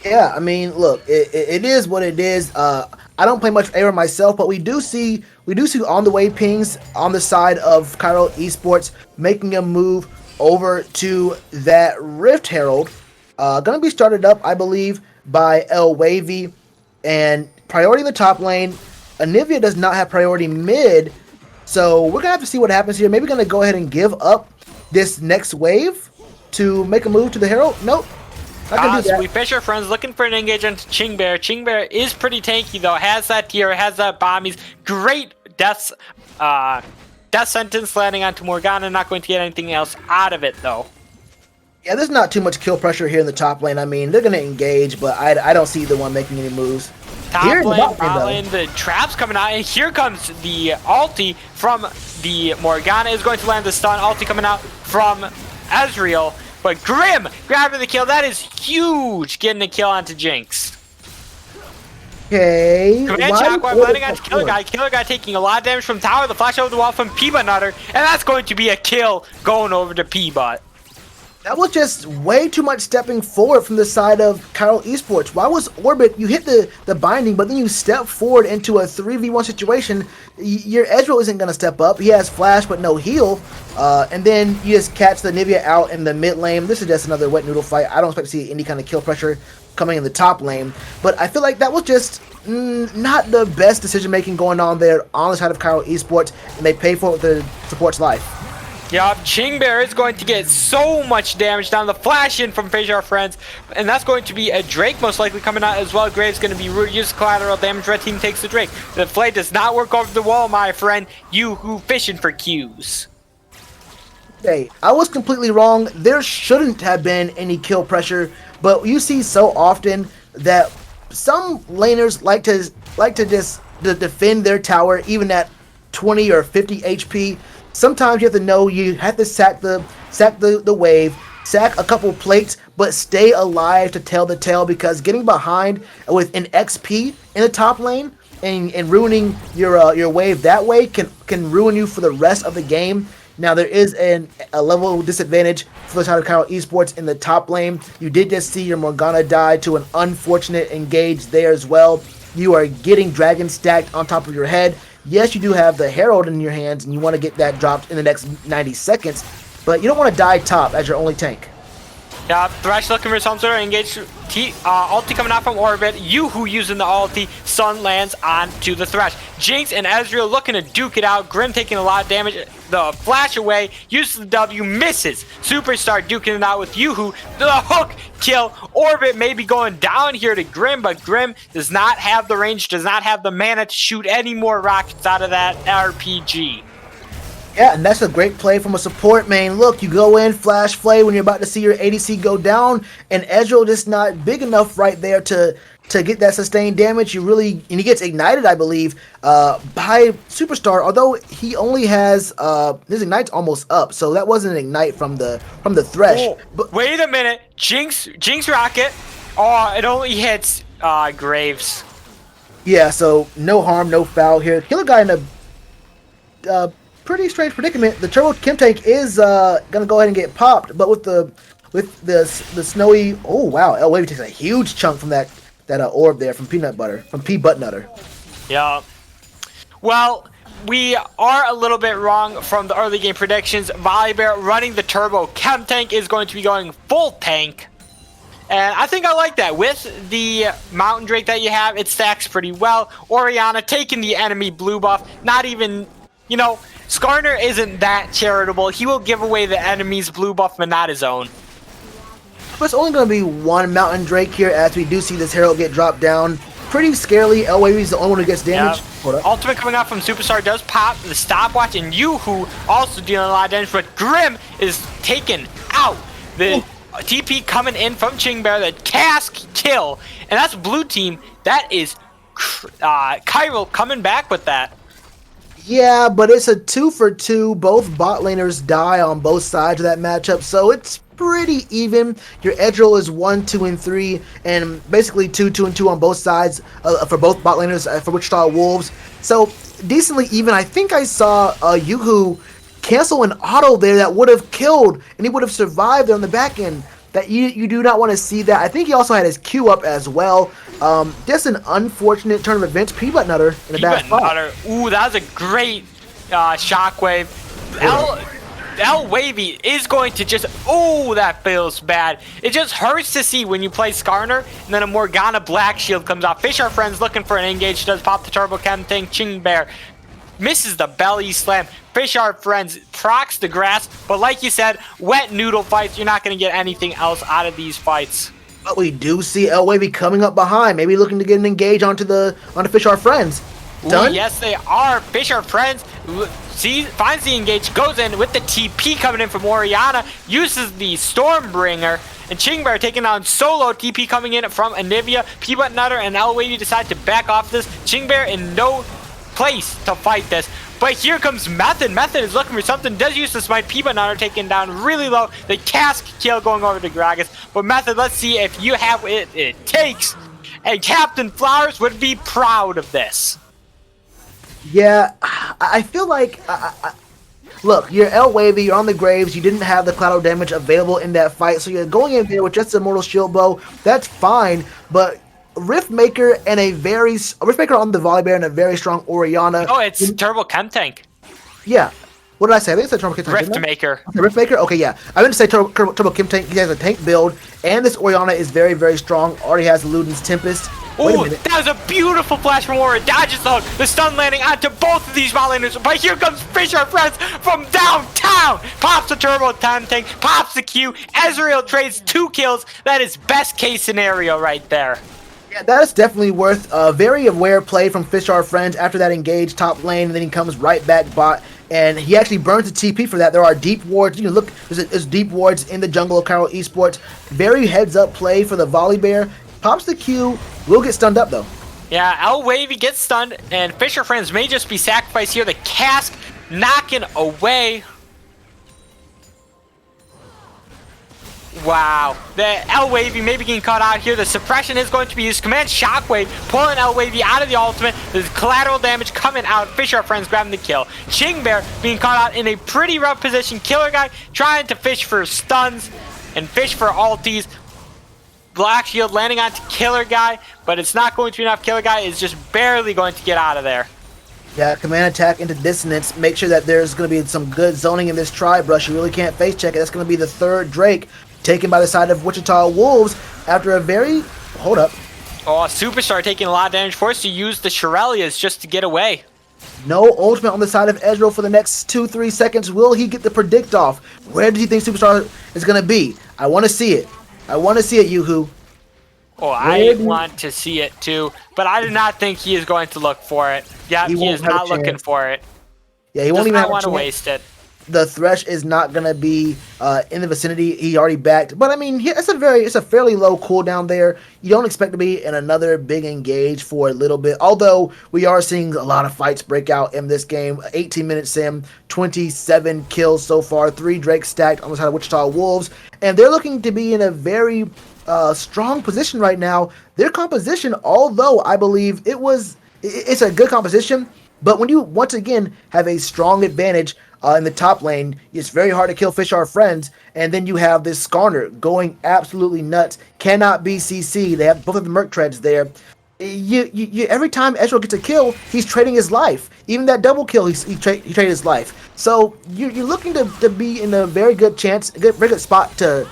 Yeah, I mean, look, it is what it is. I don't play much ARAM myself, but we do see on the way pings on the side of Chiral Esports making a move over to that Rift Herald. Gonna be started up, I believe, by LWavy, and priority in the top lane. Anivia does not have priority mid, so we're gonna have to see what happens here. Maybe gonna go ahead and give up this next wave to make a move to the Herald. Nope. Not gonna do that. Fisher Friends looking for an engage on Chingbear. Chingbear is pretty tanky though. Has that tier, has that bombies. Great death sentence landing onto Morgana. Not going to get anything else out of it though. Yeah, there's not too much kill pressure here in the top lane. I mean, they're gonna engage, but I don't see the one making any moves. Top Here lane, bot bot lane, the trap's coming out, and here comes the ulti from the Morgana is going to land the stun. Ulti coming out from Ezreal, but Grim grabbing the kill. That is huge, getting a kill onto Jinx. Okay. Command Shockwave landing onto Killer Guy. Killer Guy taking a lot of damage from tower. The flash over the wall from Peabut Nutter, and that's going to be a kill going over to Peabut. That was just way too much stepping forward from the side of Chiral Esports. Why was Orbit, you hit the binding, but then you step forward into a 3v1 situation. Your Ezreal isn't going to step up. He has flash, but no heal. And then you just catch the Nivea out in the mid lane. This is just another wet noodle fight. I don't expect to see any kind of kill pressure coming in the top lane. But I feel like that was just not the best decision making going on there on the side of Chiral Esports. And they pay for it with the support's life. Yup, Chingbear is going to get so much damage down. The flash in from Fisher Friends, and that's going to be a Drake most likely coming out as well. Graves going to be rude, use collateral damage. Red team takes the Drake. The flay does not work over the wall, my friend. You who fishing for Qs. Hey, I was completely wrong. There shouldn't have been any kill pressure, but you see so often that some laners like to just defend their tower even at 20 or 50 HP. Sometimes you have to know you have to sack the wave, sack a couple plates, but stay alive to tell the tale, because getting behind with an XP in the top lane and ruining your wave that way can ruin you for the rest of the game. Now there is a level disadvantage for the side of Chiral Esports in the top lane. You did just see your Morgana die to an unfortunate engage there as well. You are getting dragon stacked on top of your head. Yes, you do have the Herald in your hands, and you want to get that dropped in the next 90 seconds, but you don't want to die top as your only tank. Yeah, Thresh looking for some sort of engage. Ulti coming out from Orbit. Yoo-Hoo using the ulti. Sun lands onto the Thresh. Jinx and Ezreal looking to duke it out. Grim taking a lot of damage. The flash away. Uses the W. Misses. Superstar duking it out with Yoo-Hoo. The hook kill. Orbit may be going down here to Grim, but Grim does not have the range, does not have the mana to shoot any more rockets out of that RPG. Yeah, and that's a great play from a support main. Look, you go in, flash flay when you're about to see your ADC go down, and Ezreal just not big enough right there to get that sustained damage. And he gets ignited, I believe, by Superstar, although he only has his ignite's almost up, so that wasn't an ignite from the Thresh. Oh, but wait a minute. Jinx rocket. Oh, it only hits Graves. Yeah, so no harm, no foul here. Killer Guy in a pretty strange predicament. The Turbo Chem Tank is gonna go ahead and get popped, but with the snowy, oh wow, El Wavy takes a huge chunk from that orb there from Peabut Nutter. Yeah. Well, we are a little bit wrong from the early game predictions. Volibear running the Turbo Chem Tank is going to be going full tank. And I think I like that. With the Mountain Drake that you have, it stacks pretty well. Orianna taking the enemy blue buff. Not even, Skarner isn't that charitable. He will give away the enemy's blue buff, but not his own. But it's only going to be one Mountain Drake here, as we do see this Herald get dropped down. Pretty scarily, El Wavy's the only one who gets damage. Yep. Ultimate coming out from Superstar does pop the stopwatch, and Yoo-Hoo also dealing a lot of damage, but Grim is taken out. The TP coming in from Chingbear, the cask kill, and that's blue team. That is Chiral coming back with that. Yeah, but it's a 2-for-2. Both bot laners die on both sides of that matchup, so it's pretty even. Your Ezreal is 1, 2, and 3, and basically 2, 2, and 2 on both sides for both bot laners for Wichita Wolves. So decently even. I think I saw Yoo-Hoo cancel an auto there that would have killed, and he would have survived there on the back end. That you do not want to see that. I think he also had his Q up as well. Just an unfortunate turn of events. Peabut Nutter in a bad spot. Ooh, that was a great shockwave. El Wavy is going to just, ooh, that feels bad. It just hurts to see when you play Skarner and then a Morgana Black Shield comes out. Fisher Friends looking for an engage, does pop the Turbo Chem Tank. Chingbear misses the belly slam. Fish Our Friends procs the grass, but like you said, wet noodle fights, you're not going to get anything else out of these fights. But we do see El Wavy coming up behind, maybe looking to get an engage onto Fish Our Friends. Done? Ooh, yes, they are. Fish Our Friends finds the engage, goes in with the TP coming in from Oriana, uses the Stormbringer, and Chingbear taking on solo. TP coming in from Anivia. Peanut Nutter and El Wavy decide to back off this. Chingbear in no place to fight this. But here comes Method. Method is looking for something. Does use the smite. Peanut Nutter taken down really low. The cask kill going over to Gragas. But Method, let's see if you have what it takes. And Captain Flowers would be proud of this. Yeah, I feel like... Look, you're El Wavy, you're on the Graves, you didn't have the collateral damage available in that fight, so you're going in there with just a Mortal Shield Bow. That's fine, but Riftmaker on the Volibear and a very strong Oriana. Oh, it's Turbo Chem Tank. Yeah. What did I say? I think it's a Turbo Chem Tank. Riftmaker. Okay, Riftmaker? Okay, yeah. I meant to say Turbo Chem Tank. He has a tank build, and this Oriana is very, very strong. Already has Luden's Tempest. Ooh, that was a beautiful flash from Warrior. Dodges the stun landing onto both of these bot laners. But here comes Fish Our Friends from downtown. Pops the Turbo Chem Tank, pops the Q. Ezreal trades 2 kills. That is best case scenario right there. Yeah, that is definitely worth a very aware play from Fish Our Friends after that engage top lane, and then he comes right back bot, and he actually burns the TP for that. There are deep wards. You can look, there's deep wards in the jungle of Chiral Esports. Very heads-up play for the Volibear. Pops the Q, will get stunned up though. Yeah, El Wavy gets stunned, and Fish Our Friends may just be sacrificed here. The cask knocking away. Wow, the El Wavy maybe getting caught out here. The suppression is going to be used. Command Shockwave, pulling El Wavy out of the ultimate. There's collateral damage coming out. Fish Our Friends grabbing the kill. Chingbear being caught out in a pretty rough position. Killer Guy trying to fish for stuns and fish for ulties. Black Shield landing onto Killer Guy, but it's not going to be enough. Killer Guy is just barely going to get out of there. Yeah, command attack into dissonance. Make sure that there's going to be some good zoning in this tri-brush. You really can't face check it. That's going to be the 3rd Drake taken by the side of Wichita Wolves after a very... Hold up. Oh, Superstar taking a lot of damage. Forced to use the Shirelias just to get away. No ultimate on the side of Ezreal for the next 2-3 seconds. Will he get the predict off? Where do you think Superstar is going to be? I want to see it. I want to see it, Yoo-hoo. Oh, I want to see it too, but I do not think he is going to look for it. Yeah, he is not looking for it. Yeah, he won't even want to waste it. The Thresh is not going to be in the vicinity. He already backed. But I mean, it's a fairly low cooldown there. You don't expect to be in another big engage for a little bit. Although we are seeing a lot of fights break out in this game. 18-minute sim, 27 kills so far, 3 Drakes stacked on the side of Wichita Wolves. And they're looking to be in a very strong position right now. Their composition, although I believe it's a good composition, but when you once again have a strong advantage in the top lane, it's very hard to kill Fish Our Friends, and then you have this Skarner going absolutely nuts, cannot be CC. They have both of the Merc Treads there. Every time Ezreal gets a kill, he's trading his life. Even that double kill, he traded his life. So you're looking to be in a very good chance, very good spot to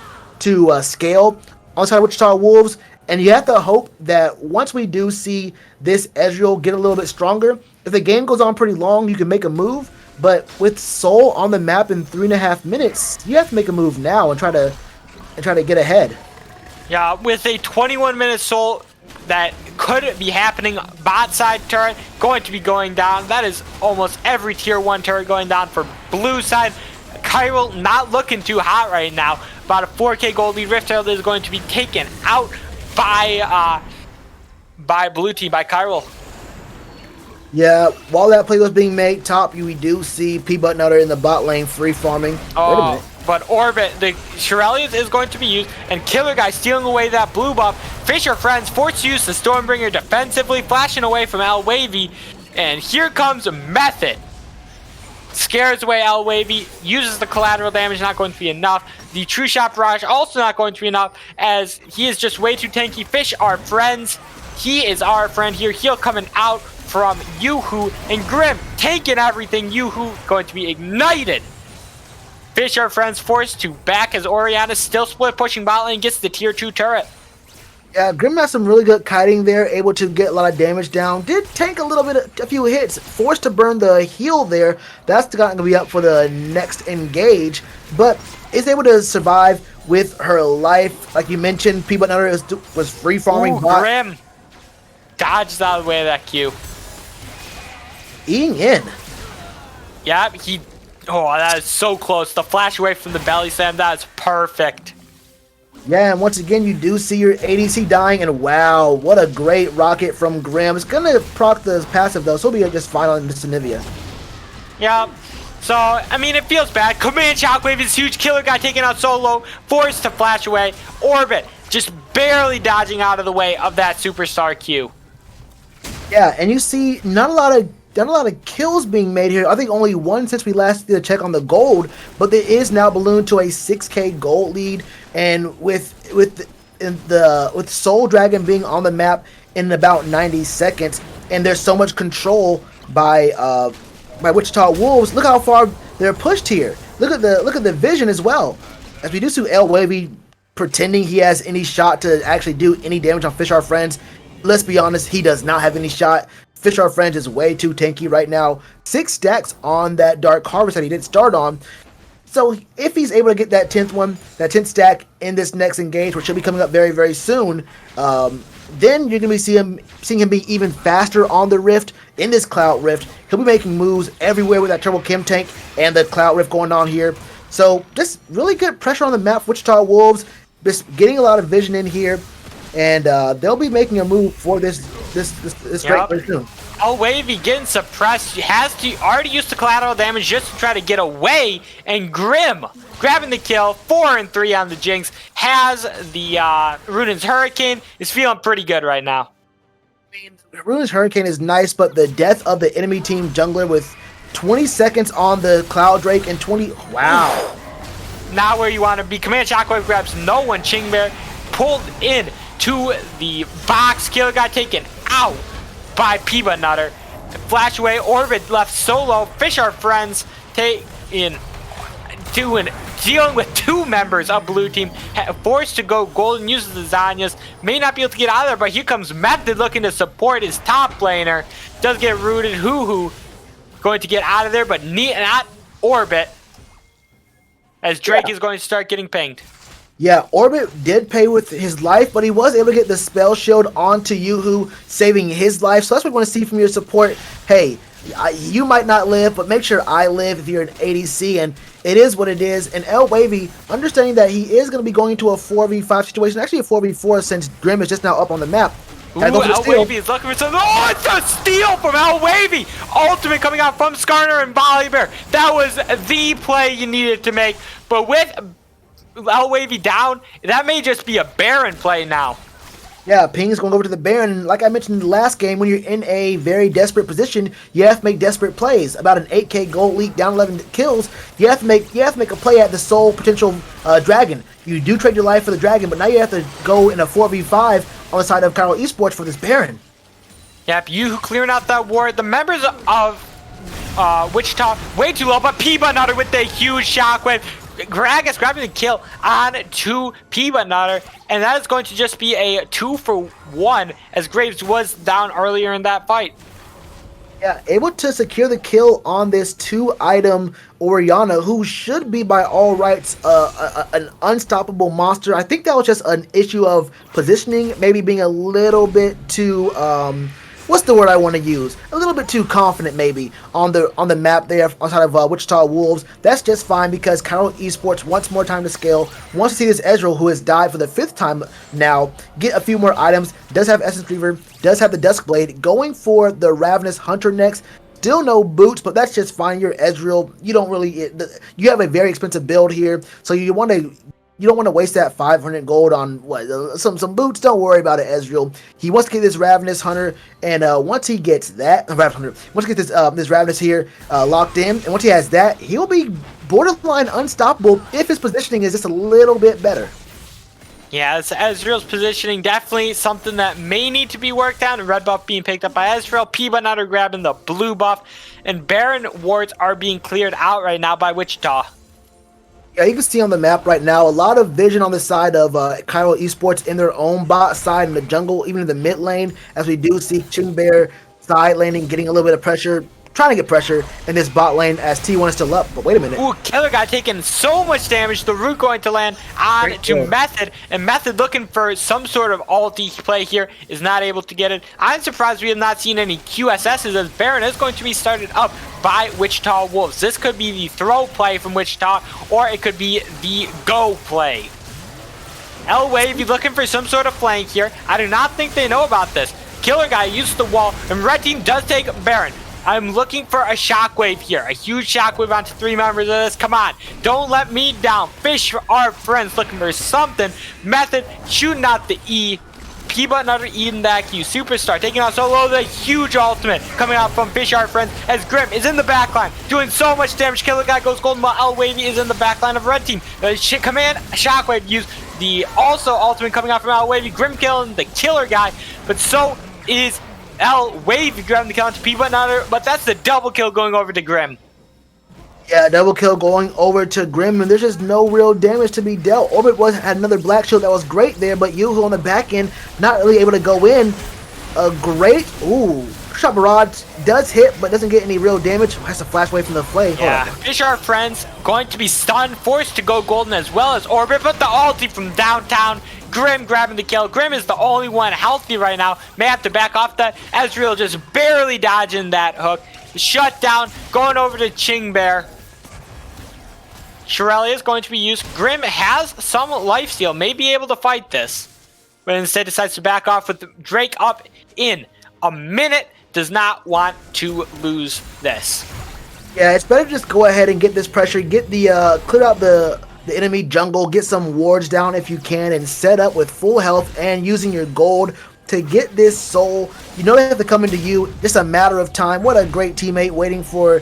scale on the side of Wichita Wolves. And you have to hope that once we do see this Ezreal get a little bit stronger, if the game goes on pretty long, you can make a move. But with Soul on the map in 3.5 minutes, you have to make a move now and try to get ahead. Yeah, with a 21-minute Soul that could be happening, bot side turret going to be going down. That is almost every tier 1 turret going down for blue side. Chiral not looking too hot right now. About a 4K gold lead. Rift Herald is going to be taken out by blue team, by Chiral. Yeah, while that play was being made, top, we do see Peanut Nutter in the bot lane free farming. Oh, but Orbit, the Shirelius is going to be used, and Killer Guy stealing away that blue buff. Fish Our Friends forced to use the Stormbringer defensively, flashing away from El Wavy, and here comes Method. Scares away El Wavy, uses the collateral damage, not going to be enough. The True Shot Barrage also not going to be enough, as he is just way too tanky. Fish Our Friends, he is our friend here. Heal coming out from Yoo-Hoo, and Grim taking everything. Yoo-Hoo going to be ignited. Fish Our Friends forced to back as Oriana still split pushing bot lane, gets the tier 2 turret. Yeah, Grim has some really good kiting there, able to get a lot of damage down. Did tank a few hits, forced to burn the heal there. That's going to be up for the next engage, but is able to survive with her life. Like you mentioned, Peanut Nutter was free farming. Ooh, Grim dodged out of the way of that Q. Eating in. Yeah, oh, that is so close. The flash away from the belly slam, that is perfect. Yeah, and once again, you do see your ADC dying, and wow, what a great rocket from Grim. It's going to proc the passive, though, so it'll be just fine on the Sinivia. Yeah, so, I mean, it feels bad. Command Shockwave is huge. Killer got taken out solo, forced to flash away. Orbit just barely dodging out of the way of that superstar Q. Yeah, and you see not a lot of kills being made here. I think only one since we last did a check on the gold, but there is now ballooned to a 6K gold lead, and with Soul Dragon being on the map in about 90 seconds, and there's so much control by Wichita Wolves. Look how far they're pushed here. Look at the vision as well. As we do see L Wavy pretending he has any shot to actually do any damage on Fish Our Friends. Let's be honest, he does not have any shot. Fish Our Friends is way too tanky right now. 6 stacks on that Dark Harvest that he didn't start on. So if he's able to get that 10th stack in this next engage, which should be coming up very, very soon, then you're going to be seeing him be even faster on the Rift, in this Cloud Rift. He'll be making moves everywhere with that Turbo Chem Tank and the Cloud Rift going on here. So just really good pressure on the map, Wichita Wolves, just getting a lot of vision in here. And they'll be making a move for this straight very soon. Wavy getting suppressed. He already used the collateral damage just to try to get away. And Grim grabbing the kill. 4 and 3 on the Jinx. Has the Ruin's Hurricane. Is feeling pretty good right now. I mean, Ruin's Hurricane is nice, but the death of the enemy team jungler with 20 seconds on the Cloud Drake and 20... Wow. Not where you want to be. Command Shockwave grabs no one. Chingbear pulled in to the box. Killer got taken out by Peanut Nutter. Flash away. Orbit left solo. Fish Our Friends dealing with 2 members of blue team. Forced to go golden. Uses the Zanyas. May not be able to get out of there, but here comes Method looking to support his top laner. Does get rooted. Hoo going to get out of there, but not Orbit, as Drake is going to start getting pinged. Yeah, Orbit did pay with his life, but he was able to get the spell shield onto Yoo-Hoo, saving his life. So that's what we want to see from your support. Hey, you might not live, but make sure I live if you're an ADC, and it is what it is. And L Wavy, understanding that he is going to be going to a 4v5 situation, actually a 4v4 since Grim is just now up on the map. Ooh, L Wavy is looking for something. Oh, it's a steal from L Wavy! Ultimate coming out from Skarner and Volibear. That was the play you needed to make, but with L Wavy down, that may just be a Baron play now. Yeah, Ping's going over to the Baron, and like I mentioned in the last game, when you're in a very desperate position, you have to make desperate plays. About an 8K gold leak, down 11 kills, you have to make a play at the sole potential dragon. You do trade your life for the dragon, but now you have to go in a 4v5 on the side of Chiral Esports for this Baron. Yep, you clearing out that ward. The members of Wichita way too low, but Peanut Nutter with the huge shockwave. Gragas grabbing the kill on to Peanut Nutter, and that is going to just be a 2-for-1 as Graves was down earlier in that fight. Yeah, able to secure the kill on this 2-item Orianna, who should be by all rights an unstoppable monster. I think that was just an issue of positioning, maybe being a little bit too what's the word I want to use? A little bit too confident maybe on the map there outside of Wichita Wolves. That's just fine because Chiral Esports wants more time to scale, wants to see this Ezreal, who has died for the 5th time now, get a few more items, does have Essence Reaver, does have the Duskblade, going for the Ravenous Hunter next. Still no boots, but that's just fine. You're Ezreal. You don't really, you have a very expensive build here, so you don't want to waste that 500 gold on some boots. Don't worry about it, Ezreal. He wants to get this Ravenous Hunter, and once he gets that, once he gets this Ravenous here locked in, and once he has that, he'll be borderline unstoppable if his positioning is just a little bit better. Yeah, it's Ezreal's positioning, definitely something that may need to be worked on. Red buff being picked up by Ezreal, Peanut Nutter grabbing the blue buff, and Baron wards are being cleared out right now by Wichita. Yeah, you can see on the map right now a lot of vision on the side of Chiral Esports in their own bot side in the jungle, even in the mid lane, as we do see Bear side laning getting a little bit of pressure, trying to get pressure in this bot lane as T1 is still up. But wait a minute. Ooh, Killer Guy taking so much damage. The root going to land on Great to kill. Method, and Method looking for some sort of ulti play here is not able to get it. I'm surprised we have not seen any QSSs as Baron is going to be started up by Wichita Wolves. This could be the throw play from Wichita, or it could be the go play. L-Wave, you're looking for some sort of flank here. I do not think they know about this. Killer Guy uses the wall, and Red Team does take Baron. I'm looking for a shockwave here. A huge shockwave onto 3 members of this. Come on. Don't let me down. Fish our friends looking for something. Method shooting out the E. P-Button Nutter eating that Q. Superstar taking out Solo. The huge ultimate coming out from Fish our friends as Grim is in the backline. Doing so much damage. Killer Guy goes golden while L-Wavy is in the backline of Red Team. Command shockwave use the also ultimate coming out from L-Wavy. Grim killing the Killer Guy. But so is L-Wave grabbing the kill onto P-Button Nutter, but that's the double kill going over to Grim. Yeah, double kill going over to Grim, and there's just no real damage to be dealt. Orbit had another black shield that was great there, but Yoo-Hoo on the back end, not really able to go in. A great, shot barrage does hit, but doesn't get any real damage. Has to flash away from the flame. Yeah, Fish our friends going to be stunned, forced to go golden as well as Orbit, but the ulti from downtown. Grim grabbing the kill. Grim is the only one healthy right now. May have to back off that. Ezreal just barely dodging that hook. Shut down. Going over to Bear. Chiral is going to be used. Grim has some lifesteal. May be able to fight this. But instead decides to back off with Drake up in a minute. Does not want to lose this. Yeah, it's better to just go ahead and get this pressure. Get the, clear out the enemy jungle, get some wards down if you can, and set up with full health and using your gold to get this soul. You know they have to come into you. Just a matter of time. What a great teammate waiting for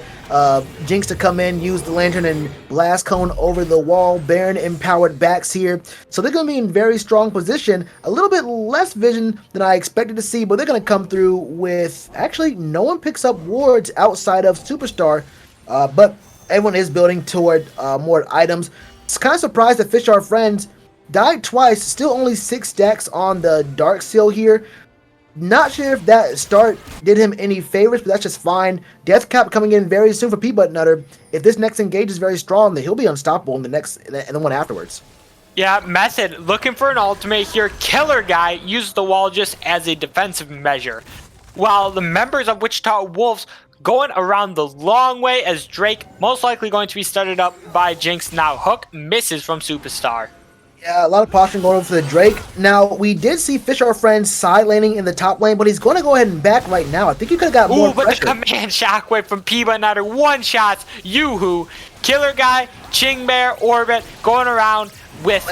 Jinx to come in, use the lantern and blast cone over the wall. Baron empowered backs here. So they're going to be in very strong position. A little bit less vision than I expected to see, but they're going to come through with, actually, no one picks up wards outside of Superstar, but everyone is building toward more items. It's kind of surprised that Fish Our Friends died twice, still only 6 stacks on the Dark Seal here. Not sure if that start did him any favors, but that's just fine. Death Cap coming in very soon for P-Button Nutter. If this next engage is very strong, then he'll be unstoppable in the one afterwards. Yeah, Method looking for an ultimate here. Killer Guy uses the wall just as a defensive measure. While the members of Wichita Wolves going around the long way as Drake most likely going to be started up by Jinx. Now Hook misses from Superstar. Yeah, a lot of posturing going over for the Drake. Now, we did see Fish Our Friend side laning in the top lane, but he's going to go ahead and back right now. I think you could have got more but pressure. the command shockwave from P-Button Nutter one-shots Yoo-Hoo. Killer Guy, Bear, Orbit going around with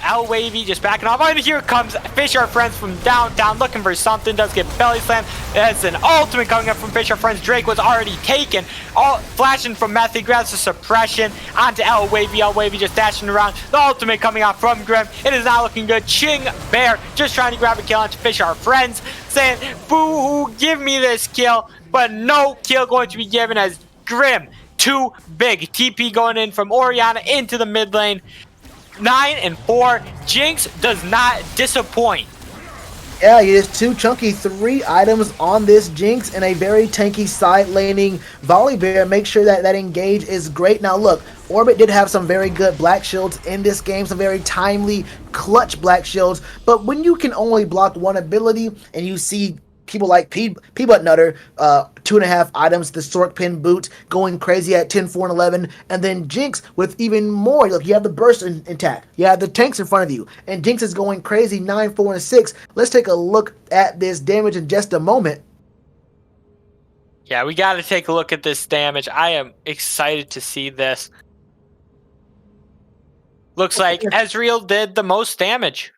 L-Wavy just backing off. And here comes Fish Our Friends from downtown looking for something. Does get belly slammed. That's an ultimate coming up from Fish Our Friends. Drake was already taken. All flashing from Method, grabs the suppression onto L-Wavy. L-Wavy just dashing around. The ultimate coming out from Grim. It is not looking good. Bear just trying to grab a kill onto Fish Our Friends, saying, boo-hoo, give me this kill. But no kill going to be given as Grim, too big. TP going in from Orianna into the mid lane. 9 and 4. Jinx does not disappoint. Yeah, he is too chunky. 3 items on this Jinx and a very tanky side laning Volley Bear. Make sure that that engage is great. Now look, Orbit did have some very good black shields in this game, some very timely clutch black shields, but when you can only block one ability and you see people like P-Button Nutter, 2.5 items, the Sork Pin boot going crazy at 10, 4, and 11, and then Jinx with even more. Look, you have the burst intact, you have the tanks in front of you, and Jinx is going crazy 9, 4, and 6. Let's take a look at this damage in just a moment. Yeah, we got to take a look at this damage. I am excited to see this. Looks like Ezreal did the most damage.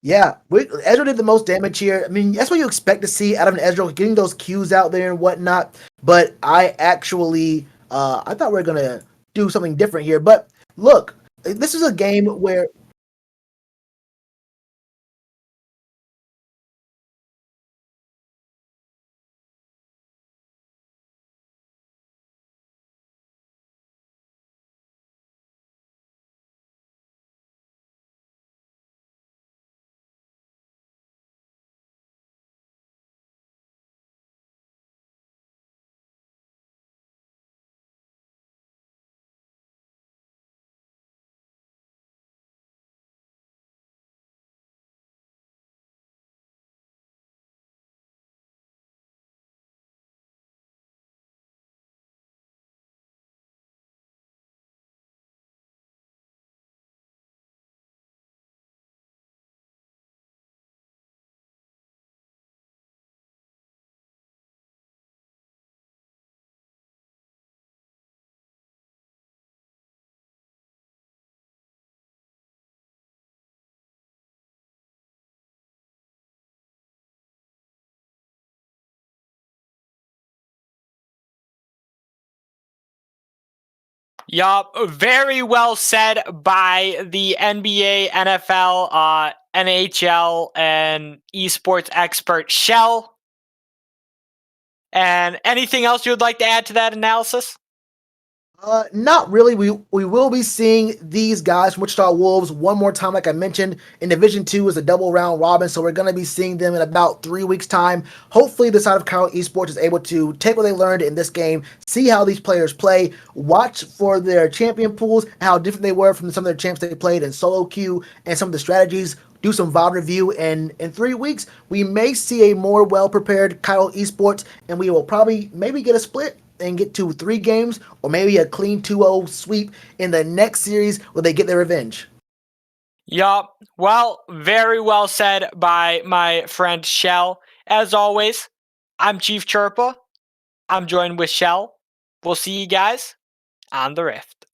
Yeah, Ezreal did the most damage here. I mean, that's what you expect to see out of an Ezreal, getting those Qs out there and whatnot. But I actually, I thought we were going to do something different here. But look, this is a game where Yup, very well said by the NBA, NFL, NHL, and esports expert Shell. And anything else you would like to add to that analysis? Not really. We will be seeing these guys from Wichita Wolves one more time, like I mentioned. In Division 2 is a double round robin, so we're going to be seeing them in about 3 weeks' time. Hopefully, the side of Chiral Esports is able to take what they learned in this game, see how these players play, watch for their champion pools, how different they were from some of their champs they played in solo queue, and some of the strategies. Do some VOD review, and in 3 weeks, we may see a more well-prepared Chiral Esports, and we will probably maybe get a split and get to 3 games, or maybe a clean 2-0 sweep in the next series where they get their revenge. Yup. Well, very well said by my friend Shell. As always, I'm ChiefChirpa. I'm joined with Shell. We'll see you guys on the Rift.